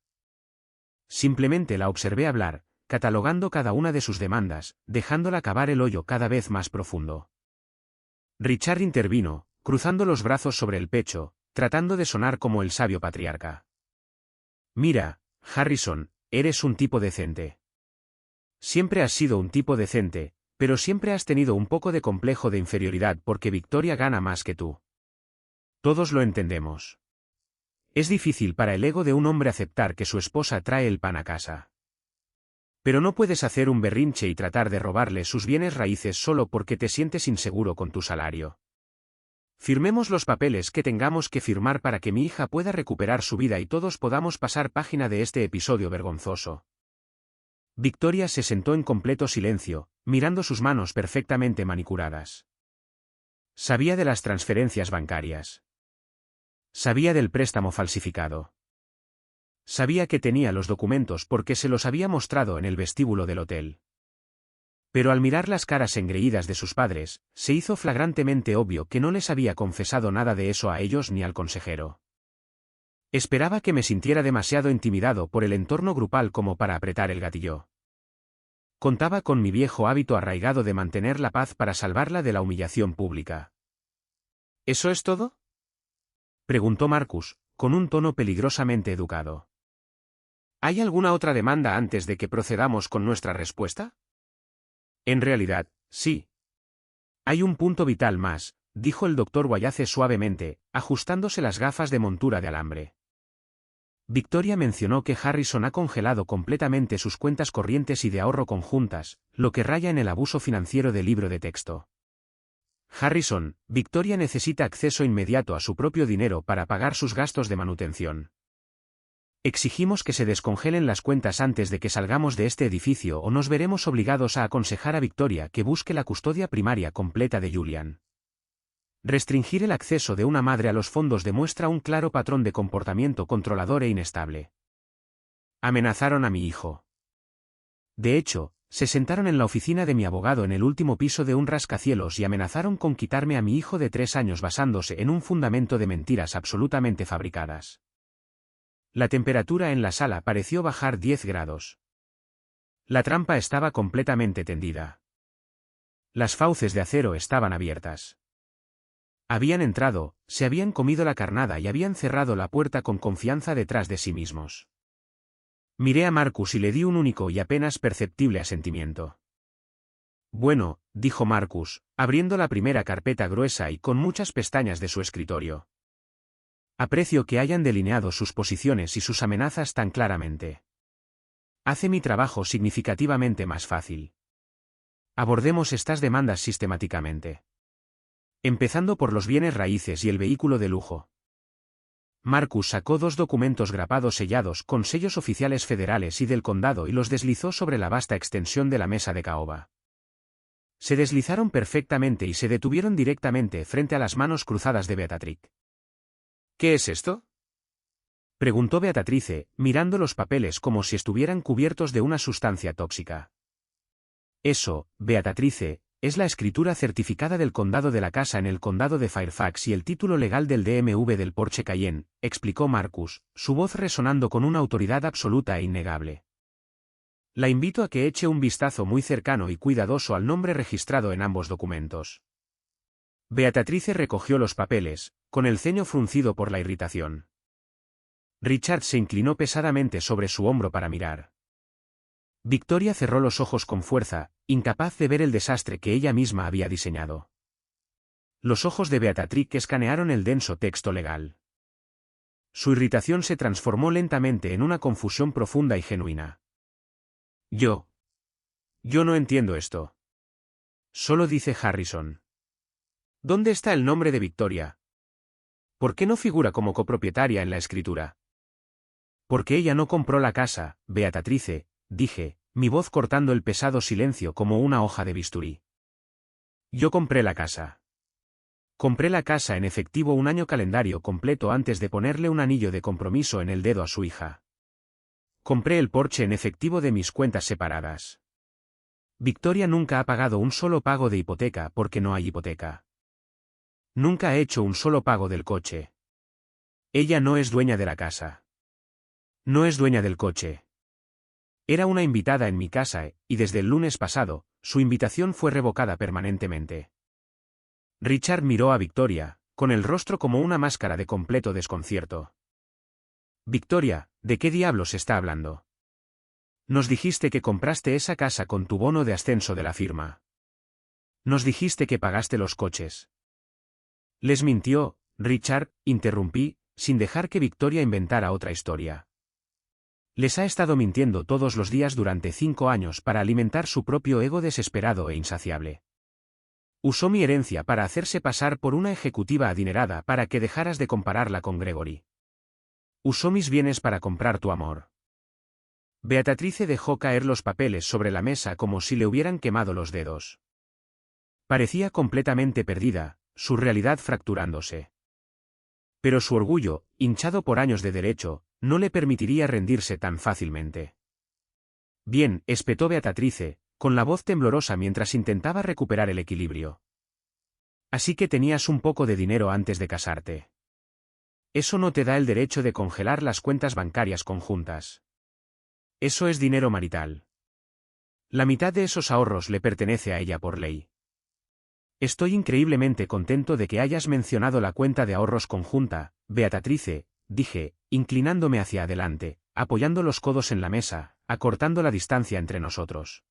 Simplemente la observé hablar, catalogando cada una de sus demandas, dejándola cavar el hoyo cada vez más profundo. Richard intervino, cruzando los brazos sobre el pecho, tratando de sonar como el sabio patriarca. Mira, Harrison, eres un tipo decente. Siempre has sido un tipo decente, pero siempre has tenido un poco de complejo de inferioridad porque Victoria gana más que tú. Todos lo entendemos. Es difícil para el ego de un hombre aceptar que su esposa trae el pan a casa. Pero no puedes hacer un berrinche y tratar de robarle sus bienes raíces solo porque te sientes inseguro con tu salario. Firmemos los papeles que tengamos que firmar para que mi hija pueda recuperar su vida y todos podamos pasar página de este episodio vergonzoso. Victoria se sentó en completo silencio, mirando sus manos perfectamente manicuradas. Sabía de las transferencias bancarias. Sabía del préstamo falsificado. Sabía que tenía los documentos porque se los había mostrado en el vestíbulo del hotel. Pero al mirar las caras engreídas de sus padres, se hizo flagrantemente obvio que no les había confesado nada de eso a ellos ni al consejero. Esperaba que me sintiera demasiado intimidado por el entorno grupal como para apretar el gatillo. Contaba con mi viejo hábito arraigado de mantener la paz para salvarla de la humillación pública. ¿Eso es todo?, preguntó Marcus, con un tono peligrosamente educado. ¿Hay alguna otra demanda antes de que procedamos con nuestra respuesta? En realidad, sí. Hay un punto vital más, dijo el doctor Wallace suavemente, ajustándose las gafas de montura de alambre. Victoria mencionó que Harrison ha congelado completamente sus cuentas corrientes y de ahorro conjuntas, lo que raya en el abuso financiero del libro de texto. Harrison, Victoria necesita acceso inmediato a su propio dinero para pagar sus gastos de manutención. Exigimos que se descongelen las cuentas antes de que salgamos de este edificio o nos veremos obligados a aconsejar a Victoria que busque la custodia primaria completa de Julian. Restringir el acceso de una madre a los fondos demuestra un claro patrón de comportamiento controlador e inestable. Amenazaron a mi hijo. De hecho, se sentaron en la oficina de mi abogado en el último piso de un rascacielos y amenazaron con quitarme a mi hijo de 3 años basándose en un fundamento de mentiras absolutamente fabricadas. La temperatura en la sala pareció bajar 10 grados. La trampa estaba completamente tendida. Las fauces de acero estaban abiertas. Habían entrado, se habían comido la carnada y habían cerrado la puerta con confianza detrás de sí mismos. Miré a Marcus y le di un único y apenas perceptible asentimiento. Bueno, dijo Marcus, abriendo la primera carpeta gruesa y con muchas pestañas de su escritorio. Aprecio que hayan delineado sus posiciones y sus amenazas tan claramente. Hace mi trabajo significativamente más fácil. Abordemos estas demandas sistemáticamente. Empezando por los bienes raíces y el vehículo de lujo. Marcus sacó 2 documentos grapados sellados con sellos oficiales federales y del condado y los deslizó sobre la vasta extensión de la mesa de caoba. Se deslizaron perfectamente y se detuvieron directamente frente a las manos cruzadas de Beatriz. ¿Qué es esto?, preguntó Beatrice, mirando los papeles como si estuvieran cubiertos de una sustancia tóxica. Eso, Beatrice, es la escritura certificada del condado de la casa en el condado de Fairfax y el título legal del DMV del Porsche Cayenne, explicó Marcus, su voz resonando con una autoridad absoluta e innegable. La invito a que eche un vistazo muy cercano y cuidadoso al nombre registrado en ambos documentos. Beatrice recogió los papeles, con el ceño fruncido por la irritación. Richard se inclinó pesadamente sobre su hombro para mirar. Victoria cerró los ojos con fuerza, incapaz de ver el desastre que ella misma había diseñado. Los ojos de Beatriz escanearon el denso texto legal. Su irritación se transformó lentamente en una confusión profunda y genuina. Yo no entiendo esto. Solo dice Harrison. ¿Dónde está el nombre de Victoria? ¿Por qué no figura como copropietaria en la escritura? Porque ella no compró la casa, Beatrice, dije, mi voz cortando el pesado silencio como una hoja de bisturí. Yo compré la casa. Compré la casa en efectivo un año calendario completo antes de ponerle un anillo de compromiso en el dedo a su hija. Compré el Porsche en efectivo de mis cuentas separadas. Victoria nunca ha pagado un solo pago de hipoteca porque no hay hipoteca. Nunca ha hecho un solo pago del coche. Ella no es dueña de la casa. No es dueña del coche. Era una invitada en mi casa y desde el lunes pasado, su invitación fue revocada permanentemente. Richard miró a Victoria, con el rostro como una máscara de completo desconcierto. Victoria, ¿de qué diablos está hablando? Nos dijiste que compraste esa casa con tu bono de ascenso de la firma. Nos dijiste que pagaste los coches. Les mintió, Richard, interrumpí, sin dejar que Victoria inventara otra historia. Les ha estado mintiendo todos los días durante 5 años para alimentar su propio ego desesperado e insaciable. Usó mi herencia para hacerse pasar por una ejecutiva adinerada para que dejaras de compararla con Gregory. Usó mis bienes para comprar tu amor. Beatrice dejó caer los papeles sobre la mesa como si le hubieran quemado los dedos. Parecía completamente perdida, su realidad fracturándose. Pero su orgullo, hinchado por años de derecho, no le permitiría rendirse tan fácilmente. Bien, espetó Beatrice, con la voz temblorosa mientras intentaba recuperar el equilibrio. Así que tenías un poco de dinero antes de casarte. Eso no te da el derecho de congelar las cuentas bancarias conjuntas. Eso es dinero marital. La mitad de esos ahorros le pertenece a ella por ley. Estoy increíblemente contento de que hayas mencionado la cuenta de ahorros conjunta, Beatrice, dije, inclinándome hacia adelante, apoyando los codos en la mesa, acortando la distancia entre nosotros.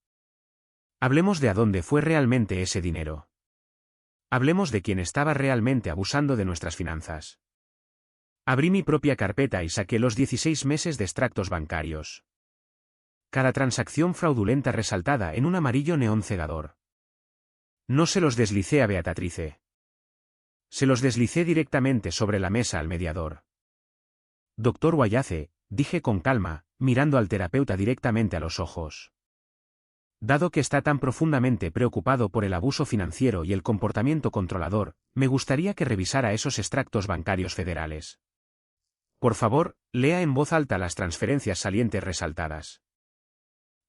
Hablemos de a dónde fue realmente ese dinero. Hablemos de quien estaba realmente abusando de nuestras finanzas. Abrí mi propia carpeta y saqué los 16 meses de extractos bancarios. Cada transacción fraudulenta resaltada en un amarillo neón cegador. No se los deslicé a Beatrice. Se los deslicé directamente sobre la mesa al mediador. Doctor Wallace, dije con calma, mirando al terapeuta directamente a los ojos. Dado que está tan profundamente preocupado por el abuso financiero y el comportamiento controlador, me gustaría que revisara esos extractos bancarios federales. Por favor, lea en voz alta las transferencias salientes resaltadas.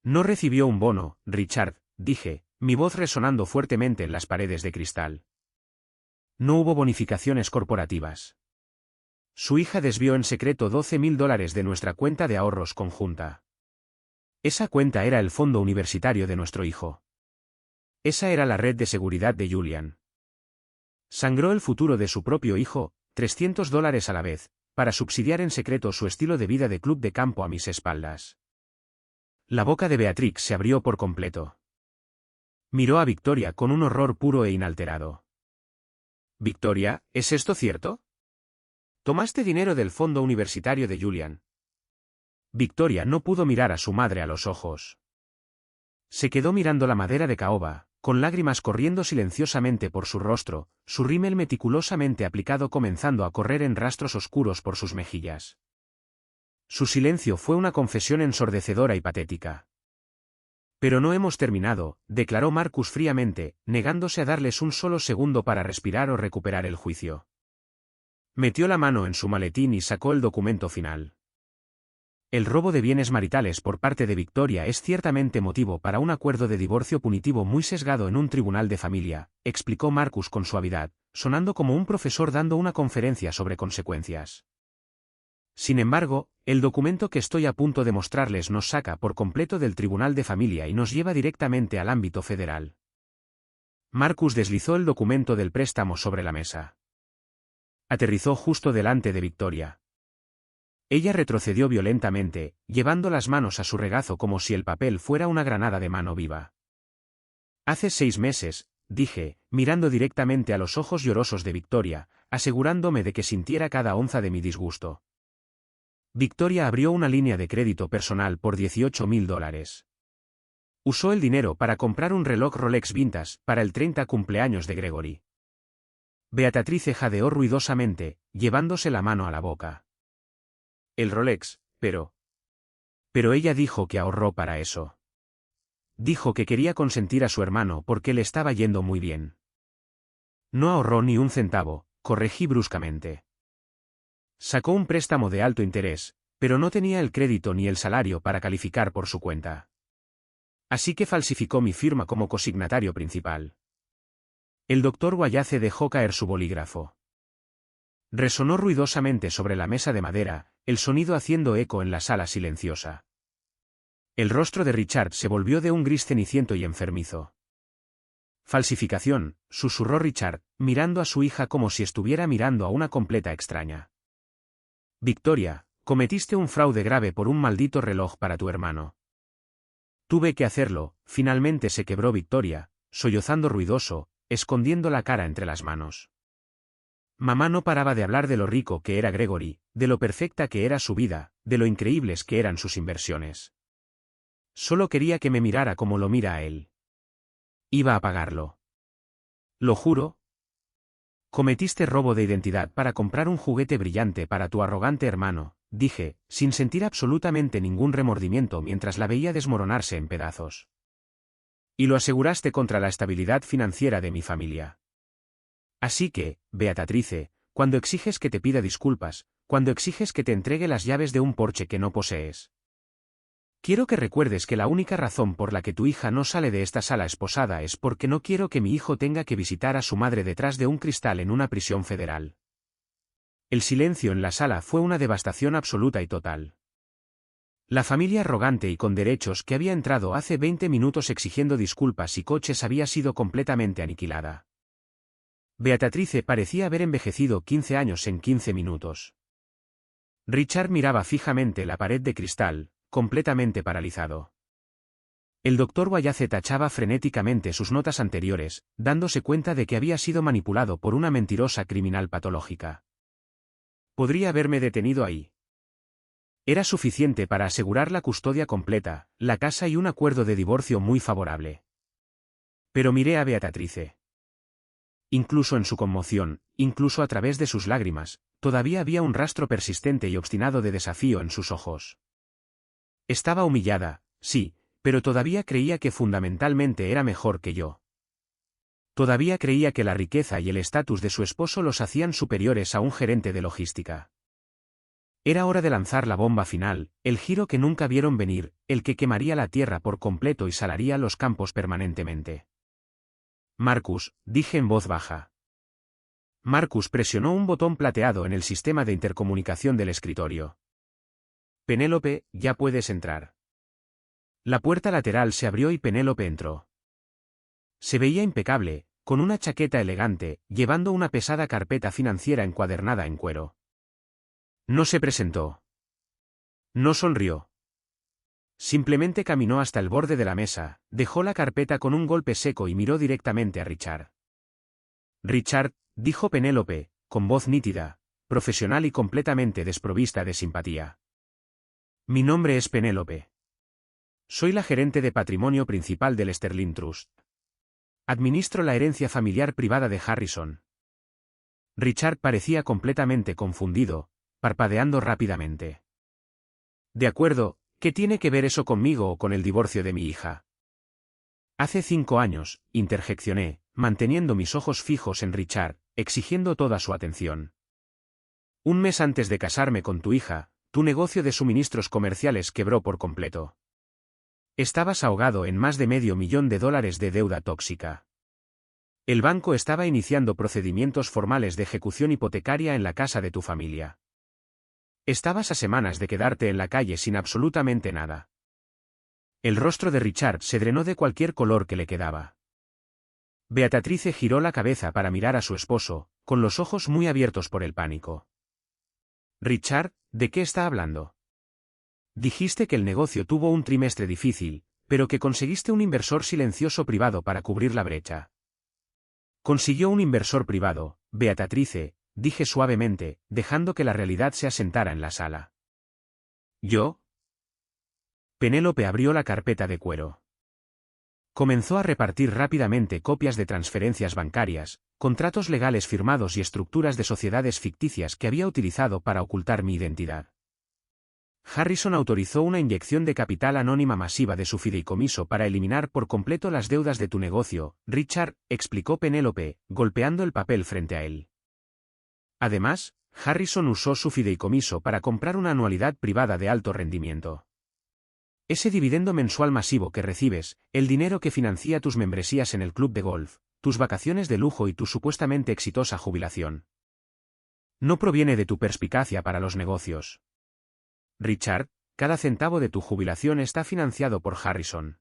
No recibió un bono, Richard, dije, mi voz resonando fuertemente en las paredes de cristal. No hubo bonificaciones corporativas. Su hija desvió en secreto $12,000 de nuestra cuenta de ahorros conjunta. Esa cuenta era el fondo universitario de nuestro hijo. Esa era la red de seguridad de Julian. Sangró el futuro de su propio hijo, $300 a la vez, para subsidiar en secreto su estilo de vida de club de campo a mis espaldas. La boca de Beatrix se abrió por completo. Miró a Victoria con un horror puro e inalterado. Victoria, ¿es esto cierto? ¿Tomaste dinero del fondo universitario de Julian? Victoria no pudo mirar a su madre a los ojos. Se quedó mirando la madera de caoba, con lágrimas corriendo silenciosamente por su rostro, su rímel meticulosamente aplicado comenzando a correr en rastros oscuros por sus mejillas. Su silencio fue una confesión ensordecedora y patética. Pero no hemos terminado, declaró Marcus fríamente, negándose a darles un solo segundo para respirar o recuperar el juicio. Metió la mano en su maletín y sacó el documento final. El robo de bienes maritales por parte de Victoria es ciertamente motivo para un acuerdo de divorcio punitivo muy sesgado en un tribunal de familia, explicó Marcus con suavidad, sonando como un profesor dando una conferencia sobre consecuencias. Sin embargo, el documento que estoy a punto de mostrarles nos saca por completo del tribunal de familia y nos lleva directamente al ámbito federal. Marcus deslizó el documento del préstamo sobre la mesa. Aterrizó justo delante de Victoria. Ella retrocedió violentamente, llevando las manos a su regazo como si el papel fuera una granada de mano viva. Hace 6 meses, dije, mirando directamente a los ojos llorosos de Victoria, asegurándome de que sintiera cada onza de mi disgusto. Victoria abrió una línea de crédito personal por $18,000. Usó el dinero para comprar un reloj Rolex Vintage para el 30 cumpleaños de Gregory. Beatrice jadeó ruidosamente, llevándose la mano a la boca. El Rolex, pero ella dijo que ahorró para eso. Dijo que quería consentir a su hermano porque le estaba yendo muy bien. No ahorró ni un centavo, corregí bruscamente. Sacó un préstamo de alto interés, pero no tenía el crédito ni el salario para calificar por su cuenta. Así que falsificó mi firma como consignatario principal. El doctor Wallace dejó caer su bolígrafo. Resonó ruidosamente sobre la mesa de madera, el sonido haciendo eco en la sala silenciosa. El rostro de Richard se volvió de un gris ceniciento y enfermizo. Falsificación, susurró Richard, mirando a su hija como si estuviera mirando a una completa extraña. Victoria, cometiste un fraude grave por un maldito reloj para tu hermano. Tuve que hacerlo, finalmente se quebró Victoria, sollozando ruidoso, escondiendo la cara entre las manos. Mamá no paraba de hablar de lo rico que era Gregory, de lo perfecta que era su vida, de lo increíbles que eran sus inversiones. Solo quería que me mirara como lo mira a él. Iba a pagarlo. Lo juro. Cometiste robo de identidad para comprar un juguete brillante para tu arrogante hermano, dije, sin sentir absolutamente ningún remordimiento mientras la veía desmoronarse en pedazos. Y lo aseguraste contra la estabilidad financiera de mi familia. Así que, Beatrice, cuando exiges que te pida disculpas, cuando exiges que te entregue las llaves de un Porsche que no posees. Quiero que recuerdes que la única razón por la que tu hija no sale de esta sala esposada es porque no quiero que mi hijo tenga que visitar a su madre detrás de un cristal en una prisión federal. El silencio en la sala fue una devastación absoluta y total. La familia arrogante y con derechos que había entrado hace 20 minutos exigiendo disculpas y coches había sido completamente aniquilada. Beatrice parecía haber envejecido 15 años en 15 minutos. Richard miraba fijamente la pared de cristal, completamente paralizado. El doctor Wallace tachaba frenéticamente sus notas anteriores, dándose cuenta de que había sido manipulado por una mentirosa criminal patológica. Podría haberme detenido ahí. Era suficiente para asegurar la custodia completa, la casa y un acuerdo de divorcio muy favorable. Pero miré a Beatrice. Incluso en su conmoción, incluso a través de sus lágrimas, todavía había un rastro persistente y obstinado de desafío en sus ojos. Estaba humillada, sí, pero todavía creía que fundamentalmente era mejor que yo. Todavía creía que la riqueza y el estatus de su esposo los hacían superiores a un gerente de logística. Era hora de lanzar la bomba final, el giro que nunca vieron venir, el que quemaría la tierra por completo y salaría los campos permanentemente. Marcus, dije en voz baja. Marcus presionó un botón plateado en el sistema de intercomunicación del escritorio. Penélope, ya puedes entrar. La puerta lateral se abrió y Penélope entró. Se veía impecable, con una chaqueta elegante, llevando una pesada carpeta financiera encuadernada en cuero. No se presentó. No sonrió. Simplemente caminó hasta el borde de la mesa, dejó la carpeta con un golpe seco y miró directamente a Richard. Richard, dijo Penélope, con voz nítida, profesional y completamente desprovista de simpatía. Mi nombre es Penélope. Soy la gerente de patrimonio principal del Sterling Trust. Administro la herencia familiar privada de Harrison. Richard parecía completamente confundido, parpadeando rápidamente. De acuerdo, ¿qué tiene que ver eso conmigo o con el divorcio de mi hija? Hace 5 años, interjeccioné, manteniendo mis ojos fijos en Richard, exigiendo toda su atención. Un mes antes de casarme con tu hija, tu negocio de suministros comerciales quebró por completo. Estabas ahogado en más de $500,000 de deuda tóxica. El banco estaba iniciando procedimientos formales de ejecución hipotecaria en la casa de tu familia. Estabas a semanas de quedarte en la calle sin absolutamente nada. El rostro de Richard se drenó de cualquier color que le quedaba. Beatrice giró la cabeza para mirar a su esposo, con los ojos muy abiertos por el pánico. Richard, ¿de qué está hablando? Dijiste que el negocio tuvo un trimestre difícil, pero que conseguiste un inversor silencioso privado para cubrir la brecha. Consiguió un inversor privado, Beatrice, dije suavemente, dejando que la realidad se asentara en la sala. ¿Yo? Penélope abrió la carpeta de cuero. Comenzó a repartir rápidamente copias de transferencias bancarias, contratos legales firmados y estructuras de sociedades ficticias que había utilizado para ocultar mi identidad. Harrison autorizó una inyección de capital anónima masiva de su fideicomiso para eliminar por completo las deudas de tu negocio, Richard, explicó Penélope, golpeando el papel frente a él. Además, Harrison usó su fideicomiso para comprar una anualidad privada de alto rendimiento. Ese dividendo mensual masivo que recibes, el dinero que financia tus membresías en el club de golf, tus vacaciones de lujo y tu supuestamente exitosa jubilación. No proviene de tu perspicacia para los negocios. Richard, cada centavo de tu jubilación está financiado por Harrison.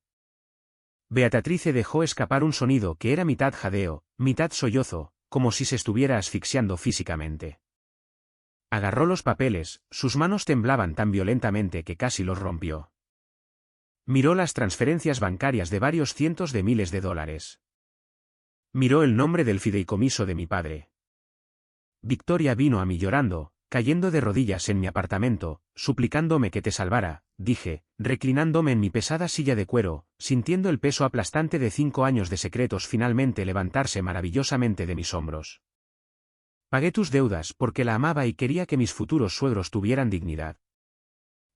Beatrice dejó escapar un sonido que era mitad jadeo, mitad sollozo, como si se estuviera asfixiando físicamente. Agarró los papeles, sus manos temblaban tan violentamente que casi los rompió. Miró las transferencias bancarias de varios cientos de miles de dólares. Miró el nombre del fideicomiso de mi padre. Victoria vino a mí llorando, cayendo de rodillas en mi apartamento, suplicándome que te salvara, dije, reclinándome en mi pesada silla de cuero, sintiendo el peso aplastante de 5 años de secretos finalmente levantarse maravillosamente de mis hombros. Pagué tus deudas porque la amaba y quería que mis futuros suegros tuvieran dignidad.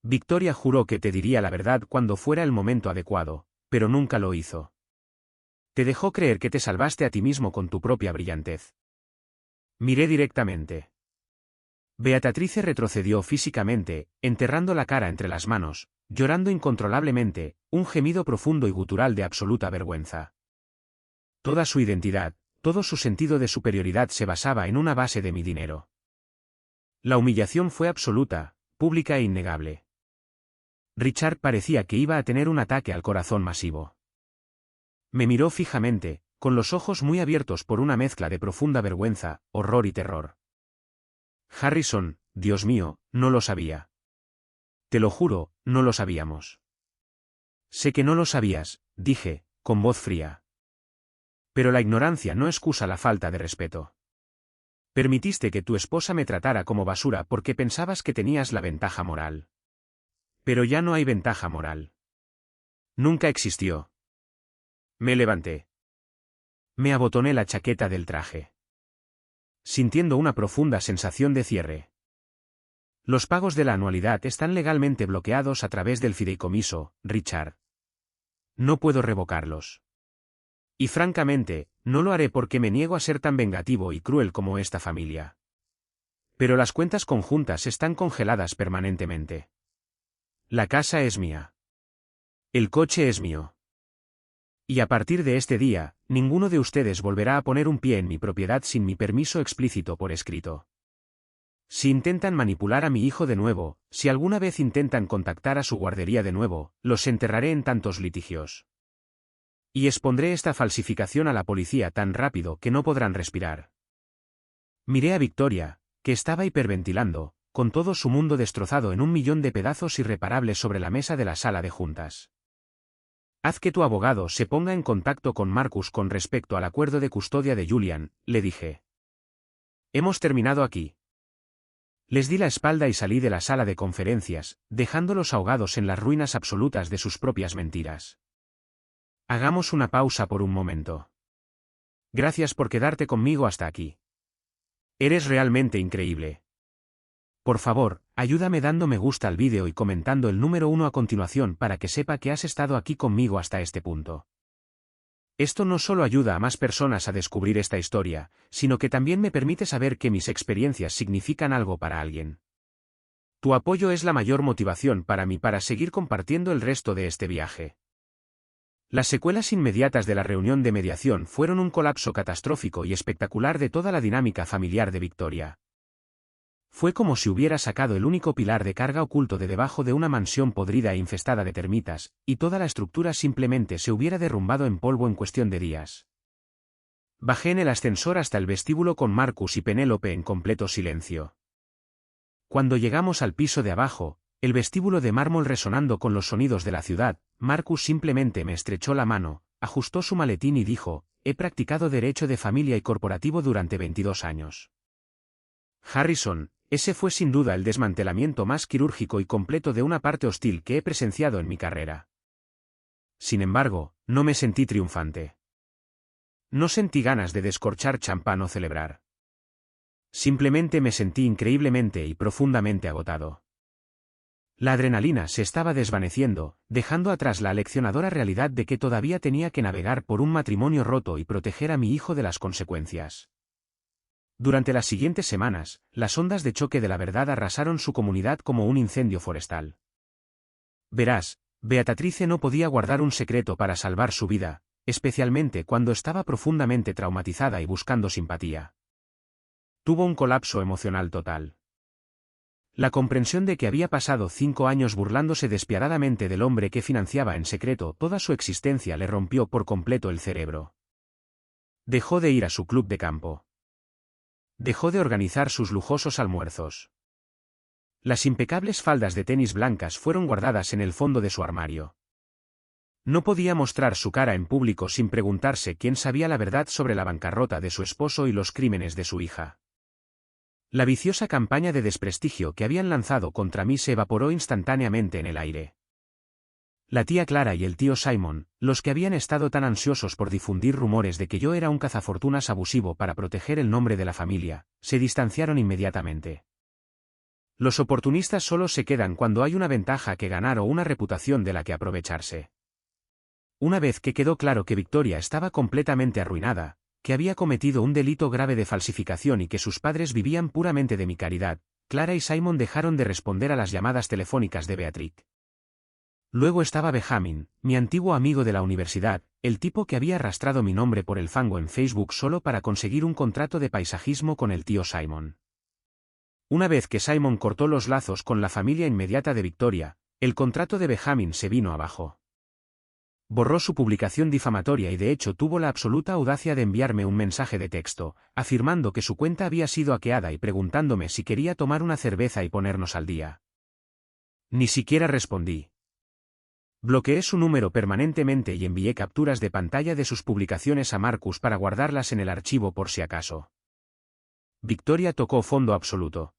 Victoria juró que te diría la verdad cuando fuera el momento adecuado, pero nunca lo hizo. Te dejó creer que te salvaste a ti mismo con tu propia brillantez. Miré directamente. Beatrice retrocedió físicamente, enterrando la cara entre las manos, llorando incontrolablemente, un gemido profundo y gutural de absoluta vergüenza. Toda su identidad, todo su sentido de superioridad se basaba en una base de mi dinero. La humillación fue absoluta, pública e innegable. Richard parecía que iba a tener un ataque al corazón masivo. Me miró fijamente, con los ojos muy abiertos por una mezcla de profunda vergüenza, horror y terror. Harrison, Dios mío, no lo sabía. Te lo juro, no lo sabíamos. Sé que no lo sabías, dije, con voz fría. Pero la ignorancia no excusa la falta de respeto. Permitiste que tu esposa me tratara como basura porque pensabas que tenías la ventaja moral. Pero ya no hay ventaja moral. Nunca existió. Me levanté. Me abotoné la chaqueta del traje. Sintiendo una profunda sensación de cierre. Los pagos de la anualidad están legalmente bloqueados a través del fideicomiso, Richard. No puedo revocarlos. Y francamente, no lo haré porque me niego a ser tan vengativo y cruel como esta familia. Pero las cuentas conjuntas están congeladas permanentemente. La casa es mía. El coche es mío. Y a partir de este día, ninguno de ustedes volverá a poner un pie en mi propiedad sin mi permiso explícito por escrito. Si intentan manipular a mi hijo de nuevo, si alguna vez intentan contactar a su guardería de nuevo, los enterraré en tantos litigios. Y expondré esta falsificación a la policía tan rápido que no podrán respirar. Miré a Victoria, que estaba hiperventilando, con todo su mundo destrozado en 1.000.000 de pedazos irreparables sobre la mesa de la sala de juntas. Haz que tu abogado se ponga en contacto con Marcus con respecto al acuerdo de custodia de Julian, le dije. Hemos terminado aquí. Les di la espalda y salí de la sala de conferencias, dejándolos ahogados en las ruinas absolutas de sus propias mentiras. Hagamos una pausa por un momento. Gracias por quedarte conmigo hasta aquí. Eres realmente increíble. Por favor, ayúdame dando me gusta al vídeo y comentando el número 1 a continuación para que sepa que has estado aquí conmigo hasta este punto. Esto no solo ayuda a más personas a descubrir esta historia, sino que también me permite saber que mis experiencias significan algo para alguien. Tu apoyo es la mayor motivación para mí para seguir compartiendo el resto de este viaje. Las secuelas inmediatas de la reunión de mediación fueron un colapso catastrófico y espectacular de toda la dinámica familiar de Victoria. Fue como si hubiera sacado el único pilar de carga oculto de debajo de una mansión podrida e infestada de termitas, y toda la estructura simplemente se hubiera derrumbado en polvo en cuestión de días. Bajé en el ascensor hasta el vestíbulo con Marcus y Penélope en completo silencio. Cuando llegamos al piso de abajo, el vestíbulo de mármol resonando con los sonidos de la ciudad, Marcus simplemente me estrechó la mano, ajustó su maletín y dijo, he practicado derecho de familia y corporativo durante 22 años. Harrison, ese fue sin duda el desmantelamiento más quirúrgico y completo de una parte hostil que he presenciado en mi carrera. Sin embargo, no me sentí triunfante. No sentí ganas de descorchar champán o celebrar. Simplemente me sentí increíblemente y profundamente agotado. La adrenalina se estaba desvaneciendo, dejando atrás la aleccionadora realidad de que todavía tenía que navegar por un matrimonio roto y proteger a mi hijo de las consecuencias. Durante las siguientes semanas, las ondas de choque de la verdad arrasaron su comunidad como un incendio forestal. Verás, Beatrice no podía guardar un secreto para salvar su vida, especialmente cuando estaba profundamente traumatizada y buscando simpatía. Tuvo un colapso emocional total. La comprensión de que había pasado 5 años burlándose despiadadamente del hombre que financiaba en secreto toda su existencia le rompió por completo el cerebro. Dejó de ir a su club de campo. Dejó de organizar sus lujosos almuerzos. Las impecables faldas de tenis blancas fueron guardadas en el fondo de su armario. No podía mostrar su cara en público sin preguntarse quién sabía la verdad sobre la bancarrota de su esposo y los crímenes de su hija. La viciosa campaña de desprestigio que habían lanzado contra mí se evaporó instantáneamente en el aire. La tía Clara y el tío Simon, los que habían estado tan ansiosos por difundir rumores de que yo era un cazafortunas abusivo para proteger el nombre de la familia, se distanciaron inmediatamente. Los oportunistas solo se quedan cuando hay una ventaja que ganar o una reputación de la que aprovecharse. Una vez que quedó claro que Victoria estaba completamente arruinada, que había cometido un delito grave de falsificación y que sus padres vivían puramente de mi caridad, Clara y Simon dejaron de responder a las llamadas telefónicas de Beatriz. Luego estaba Benjamin, mi antiguo amigo de la universidad, el tipo que había arrastrado mi nombre por el fango en Facebook solo para conseguir un contrato de paisajismo con el tío Simon. Una vez que Simon cortó los lazos con la familia inmediata de Victoria, el contrato de Benjamin se vino abajo. Borró su publicación difamatoria y de hecho tuvo la absoluta audacia de enviarme un mensaje de texto, afirmando que su cuenta había sido hackeada y preguntándome si quería tomar una cerveza y ponernos al día. Ni siquiera respondí. Bloqueé su número permanentemente y envié capturas de pantalla de sus publicaciones a Marcus para guardarlas en el archivo por si acaso. Victoria tocó fondo absoluto.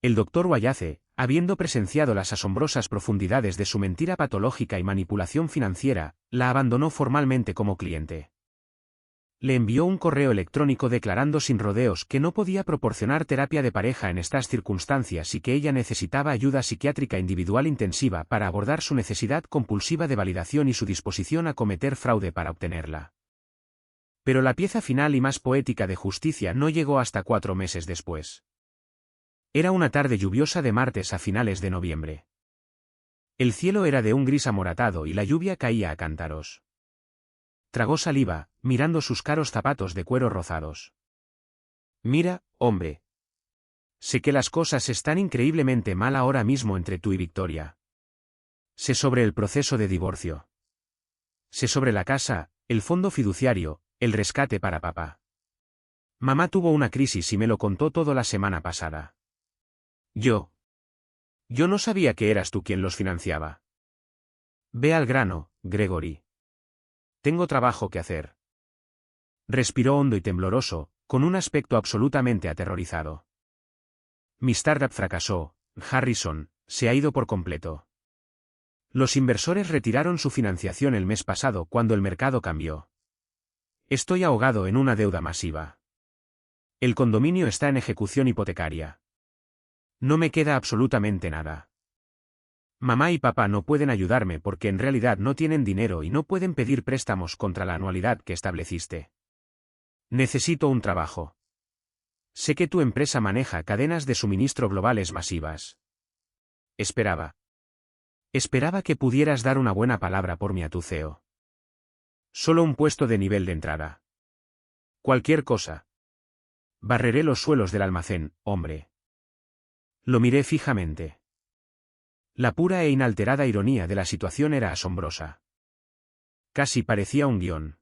El doctor Wallace, habiendo presenciado las asombrosas profundidades de su mentira patológica y manipulación financiera, la abandonó formalmente como cliente. Le envió un correo electrónico declarando sin rodeos que no podía proporcionar terapia de pareja en estas circunstancias y que ella necesitaba ayuda psiquiátrica individual intensiva para abordar su necesidad compulsiva de validación y su disposición a cometer fraude para obtenerla. Pero la pieza final y más poética de justicia no llegó hasta 4 meses después. Era una tarde lluviosa de martes a finales de noviembre. El cielo era de un gris amoratado y la lluvia caía a cántaros. Tragó saliva, mirando sus caros zapatos de cuero rozados. Mira, hombre. Sé que las cosas están increíblemente mal ahora mismo entre tú y Victoria. Sé sobre el proceso de divorcio. Sé sobre la casa, el fondo fiduciario, el rescate para papá. Mamá tuvo una crisis y me lo contó todo la semana pasada. Yo no sabía que eras tú quien los financiaba. Ve al grano, Gregory. Tengo trabajo que hacer. Respiró hondo y tembloroso, con un aspecto absolutamente aterrorizado. Mi startup fracasó, Harrison, se ha ido por completo. Los inversores retiraron su financiación el mes pasado cuando el mercado cambió. Estoy ahogado en una deuda masiva. El condominio está en ejecución hipotecaria. No me queda absolutamente nada. Mamá y papá no pueden ayudarme porque en realidad no tienen dinero y no pueden pedir préstamos contra la anualidad que estableciste. Necesito un trabajo. Sé que tu empresa maneja cadenas de suministro globales masivas. Esperaba que pudieras dar una buena palabra por mi atuceo. Solo un puesto de nivel de entrada. Cualquier cosa. Barreré los suelos del almacén, hombre. Lo miré fijamente. La pura e inalterada ironía de la situación era asombrosa. Casi parecía un guión.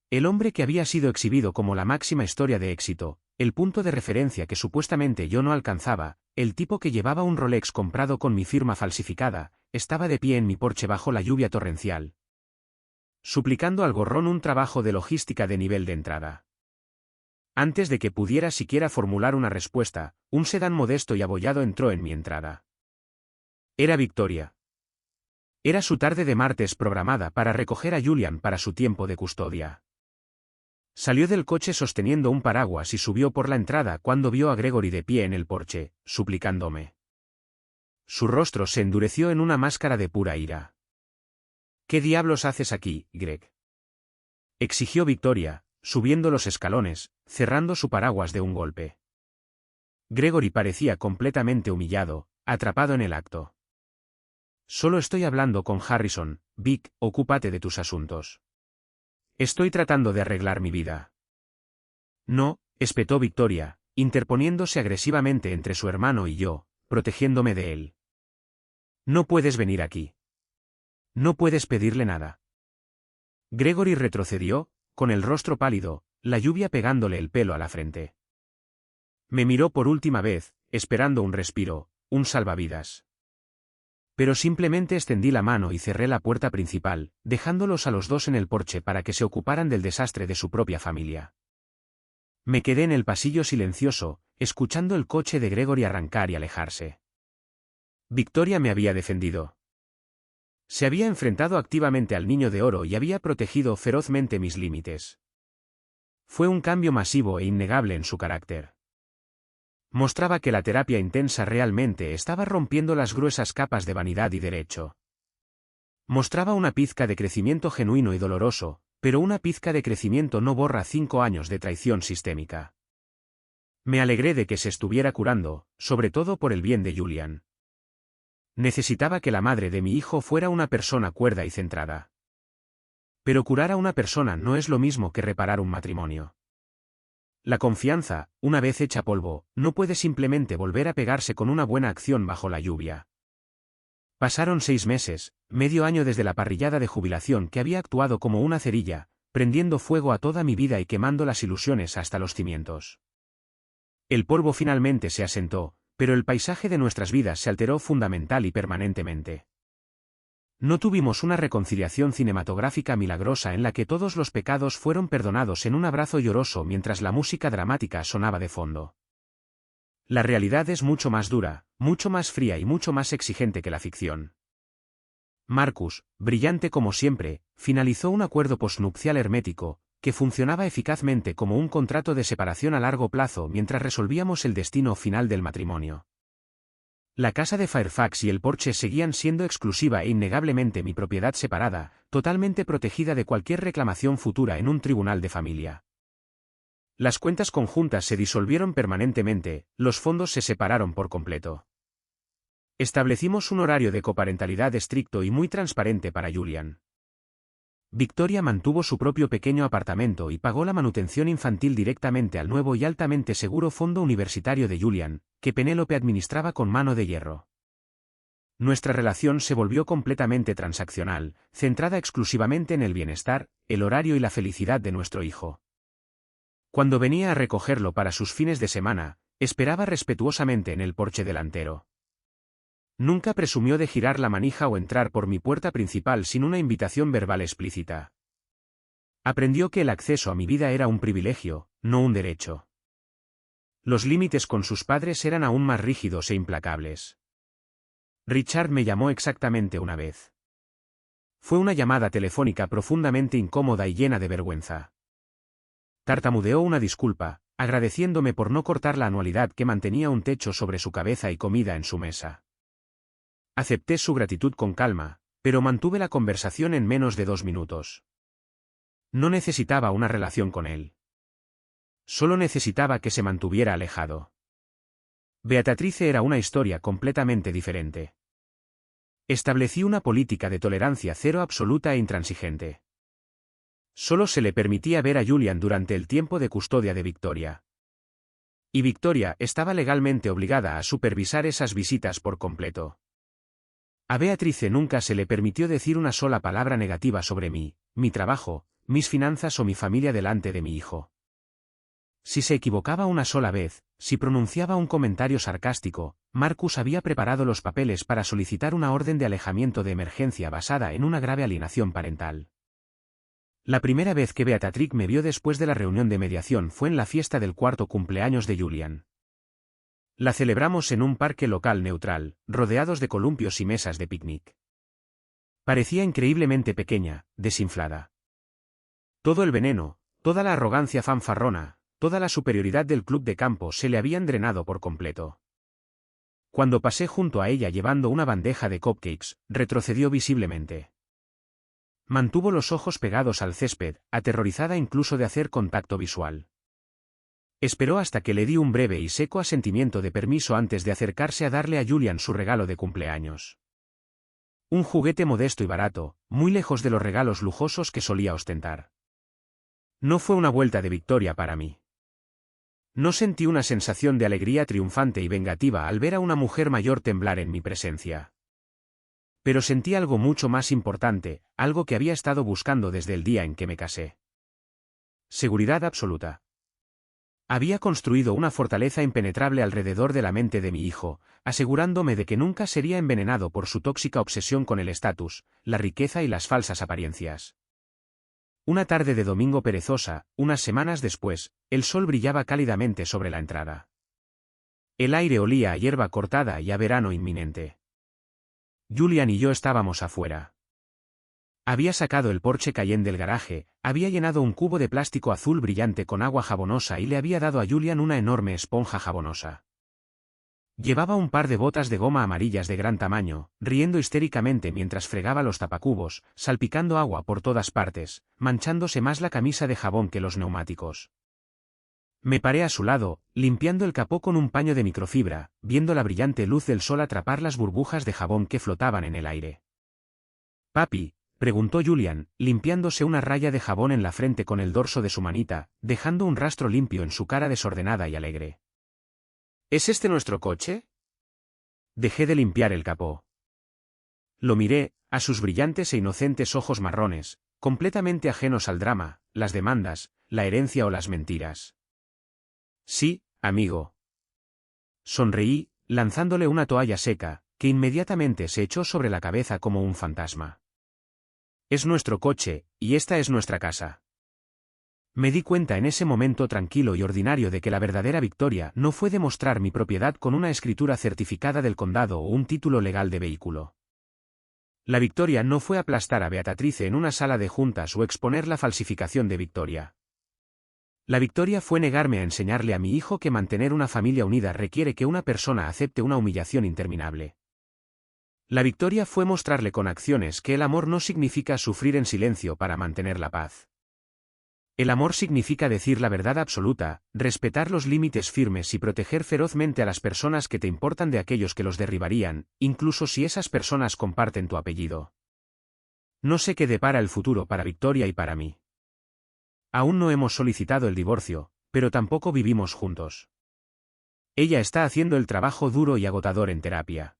El hombre que había sido exhibido como la máxima historia de éxito, el punto de referencia que supuestamente yo no alcanzaba, el tipo que llevaba un Rolex comprado con mi firma falsificada, estaba de pie en mi porche bajo la lluvia torrencial, suplicando al gorrón un trabajo de logística de nivel de entrada. Antes de que pudiera siquiera formular una respuesta, un sedán modesto y abollado entró en mi entrada. Era Victoria. Era su tarde de martes programada para recoger a Julian para su tiempo de custodia. Salió del coche sosteniendo un paraguas y subió por la entrada cuando vio a Gregory de pie en el porche, suplicándome. Su rostro se endureció en una máscara de pura ira. ¿Qué diablos haces aquí, Greg?, exigió Victoria, subiendo los escalones, cerrando su paraguas de un golpe. Gregory parecía completamente humillado, atrapado en el acto. Solo estoy hablando con Harrison, Vic, ocúpate de tus asuntos. Estoy tratando de arreglar mi vida. No, espetó Victoria, interponiéndose agresivamente entre su hermano y yo, protegiéndome de él. No puedes venir aquí. No puedes pedirle nada. Gregory retrocedió, con el rostro pálido, la lluvia pegándole el pelo a la frente. Me miró por última vez, esperando un respiro, un salvavidas. Pero simplemente extendí la mano y cerré la puerta principal, dejándolos a los dos en el porche para que se ocuparan del desastre de su propia familia. Me quedé en el pasillo silencioso, escuchando el coche de Gregory arrancar y alejarse. Victoria me había defendido. Se había enfrentado activamente al niño de oro y había protegido ferozmente mis límites. Fue un cambio masivo e innegable en su carácter. Mostraba que la terapia intensa realmente estaba rompiendo las gruesas capas de vanidad y derecho. Mostraba una pizca de crecimiento genuino y doloroso, pero una pizca de crecimiento no borra 5 años de traición sistémica. Me alegré de que se estuviera curando, sobre todo por el bien de Julian. Necesitaba que la madre de mi hijo fuera una persona cuerda y centrada. Pero curar a una persona no es lo mismo que reparar un matrimonio. La confianza, una vez hecha polvo, no puede simplemente volver a pegarse con una buena acción bajo la lluvia. Pasaron 6 meses, medio año desde la parrillada de jubilación que había actuado como una cerilla, prendiendo fuego a toda mi vida y quemando las ilusiones hasta los cimientos. El polvo finalmente se asentó, pero el paisaje de nuestras vidas se alteró fundamental y permanentemente. No tuvimos una reconciliación cinematográfica milagrosa en la que todos los pecados fueron perdonados en un abrazo lloroso mientras la música dramática sonaba de fondo. La realidad es mucho más dura, mucho más fría y mucho más exigente que la ficción. Marcus, brillante como siempre, finalizó un acuerdo postnupcial hermético, que funcionaba eficazmente como un contrato de separación a largo plazo mientras resolvíamos el destino final del matrimonio. La casa de Fairfax y el Porsche seguían siendo exclusiva e innegablemente mi propiedad separada, totalmente protegida de cualquier reclamación futura en un tribunal de familia. Las cuentas conjuntas se disolvieron permanentemente, los fondos se separaron por completo. Establecimos un horario de coparentalidad estricto y muy transparente para Julian. Victoria mantuvo su propio pequeño apartamento y pagó la manutención infantil directamente al nuevo y altamente seguro fondo universitario de Julian, que Penélope administraba con mano de hierro. Nuestra relación se volvió completamente transaccional, centrada exclusivamente en el bienestar, el horario y la felicidad de nuestro hijo. Cuando venía a recogerlo para sus fines de semana, esperaba respetuosamente en el porche delantero. Nunca presumió de girar la manija o entrar por mi puerta principal sin una invitación verbal explícita. Aprendió que el acceso a mi vida era un privilegio, no un derecho. Los límites con sus padres eran aún más rígidos e implacables. Richard me llamó exactamente una vez. Fue una llamada telefónica profundamente incómoda y llena de vergüenza. Tartamudeó una disculpa, agradeciéndome por no cortar la anualidad que mantenía un techo sobre su cabeza y comida en su mesa. Acepté su gratitud con calma, pero mantuve la conversación en menos de 2 minutos. No necesitaba una relación con él. Solo necesitaba que se mantuviera alejado. Beatrice era una historia completamente diferente. Establecí una política de tolerancia cero absoluta e intransigente. Solo se le permitía ver a Julian durante el tiempo de custodia de Victoria. Y Victoria estaba legalmente obligada a supervisar esas visitas por completo. A Beatrice nunca se le permitió decir una sola palabra negativa sobre mí, mi trabajo, mis finanzas o mi familia delante de mi hijo. Si se equivocaba una sola vez, si pronunciaba un comentario sarcástico, Marcus había preparado los papeles para solicitar una orden de alejamiento de emergencia basada en una grave alienación parental. La primera vez que Beatrix me vio después de la reunión de mediación fue en la fiesta del 4º cumpleaños de Julian. La celebramos en un parque local neutral, rodeados de columpios y mesas de picnic. Parecía increíblemente pequeña, desinflada. Todo el veneno, toda la arrogancia fanfarrona, toda la superioridad del club de campo se le habían drenado por completo. Cuando pasé junto a ella llevando una bandeja de cupcakes, retrocedió visiblemente. Mantuvo los ojos pegados al césped, aterrorizada incluso de hacer contacto visual. Esperó hasta que le di un breve y seco asentimiento de permiso antes de acercarse a darle a Julian su regalo de cumpleaños. Un juguete modesto y barato, muy lejos de los regalos lujosos que solía ostentar. No fue una vuelta de victoria para mí. No sentí una sensación de alegría triunfante y vengativa al ver a una mujer mayor temblar en mi presencia. Pero sentí algo mucho más importante, algo que había estado buscando desde el día en que me casé. Seguridad absoluta. Había construido una fortaleza impenetrable alrededor de la mente de mi hijo, asegurándome de que nunca sería envenenado por su tóxica obsesión con el estatus, la riqueza y las falsas apariencias. Una tarde de domingo perezosa, unas semanas después, el sol brillaba cálidamente sobre la entrada. El aire olía a hierba cortada y a verano inminente. Julian y yo estábamos afuera. Había sacado el Porsche Cayenne del garaje, había llenado un cubo de plástico azul brillante con agua jabonosa y le había dado a Julian una enorme esponja jabonosa. Llevaba un par de botas de goma amarillas de gran tamaño, riendo histéricamente mientras fregaba los tapacubos, salpicando agua por todas partes, manchándose más la camisa de jabón que los neumáticos. Me paré a su lado, limpiando el capó con un paño de microfibra, viendo la brillante luz del sol atrapar las burbujas de jabón que flotaban en el aire. «Papi», preguntó Julian, limpiándose una raya de jabón en la frente con el dorso de su manita, dejando un rastro limpio en su cara desordenada y alegre. ¿Es este nuestro coche? Dejé de limpiar el capó. Lo miré, a sus brillantes e inocentes ojos marrones, completamente ajenos al drama, las demandas, la herencia o las mentiras. «Sí, amigo». Sonreí, lanzándole una toalla seca, que inmediatamente se echó sobre la cabeza como un fantasma. «Es nuestro coche, y esta es nuestra casa». Me di cuenta en ese momento tranquilo y ordinario de que la verdadera victoria no fue demostrar mi propiedad con una escritura certificada del condado o un título legal de vehículo. La victoria no fue aplastar a Beatrice en una sala de juntas o exponer la falsificación de Victoria. La victoria fue negarme a enseñarle a mi hijo que mantener una familia unida requiere que una persona acepte una humillación interminable. La victoria fue mostrarle con acciones que el amor no significa sufrir en silencio para mantener la paz. El amor significa decir la verdad absoluta, respetar los límites firmes y proteger ferozmente a las personas que te importan de aquellos que los derribarían, incluso si esas personas comparten tu apellido. No sé qué depara el futuro para Victoria y para mí. Aún no hemos solicitado el divorcio, pero tampoco vivimos juntos. Ella está haciendo el trabajo duro y agotador en terapia.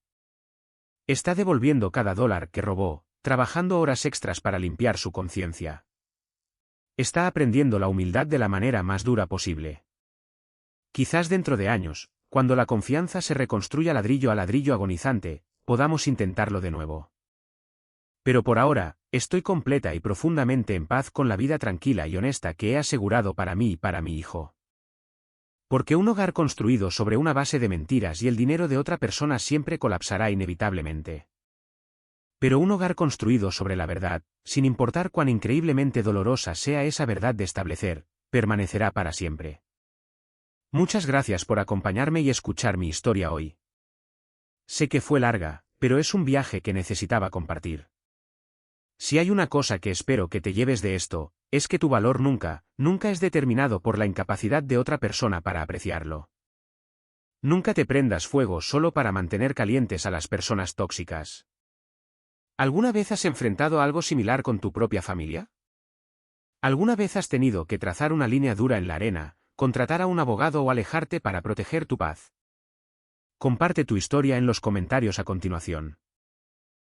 Está devolviendo cada dólar que robó, trabajando horas extras para limpiar su conciencia. Está aprendiendo la humildad de la manera más dura posible. Quizás dentro de años, cuando la confianza se reconstruya ladrillo a ladrillo agonizante, podamos intentarlo de nuevo. Pero por ahora, estoy completa y profundamente en paz con la vida tranquila y honesta que he asegurado para mí y para mi hijo. Porque un hogar construido sobre una base de mentiras y el dinero de otra persona siempre colapsará inevitablemente. Pero un hogar construido sobre la verdad, sin importar cuán increíblemente dolorosa sea esa verdad de establecer, permanecerá para siempre. Muchas gracias por acompañarme y escuchar mi historia hoy. Sé que fue larga, pero es un viaje que necesitaba compartir. Si hay una cosa que espero que te lleves de esto, es que tu valor nunca es determinado por la incapacidad de otra persona para apreciarlo. Nunca te prendas fuego solo para mantener calientes a las personas tóxicas. ¿Alguna vez has enfrentado algo similar con tu propia familia? ¿Alguna vez has tenido que trazar una línea dura en la arena, contratar a un abogado o alejarte para proteger tu paz? Comparte tu historia en los comentarios a continuación.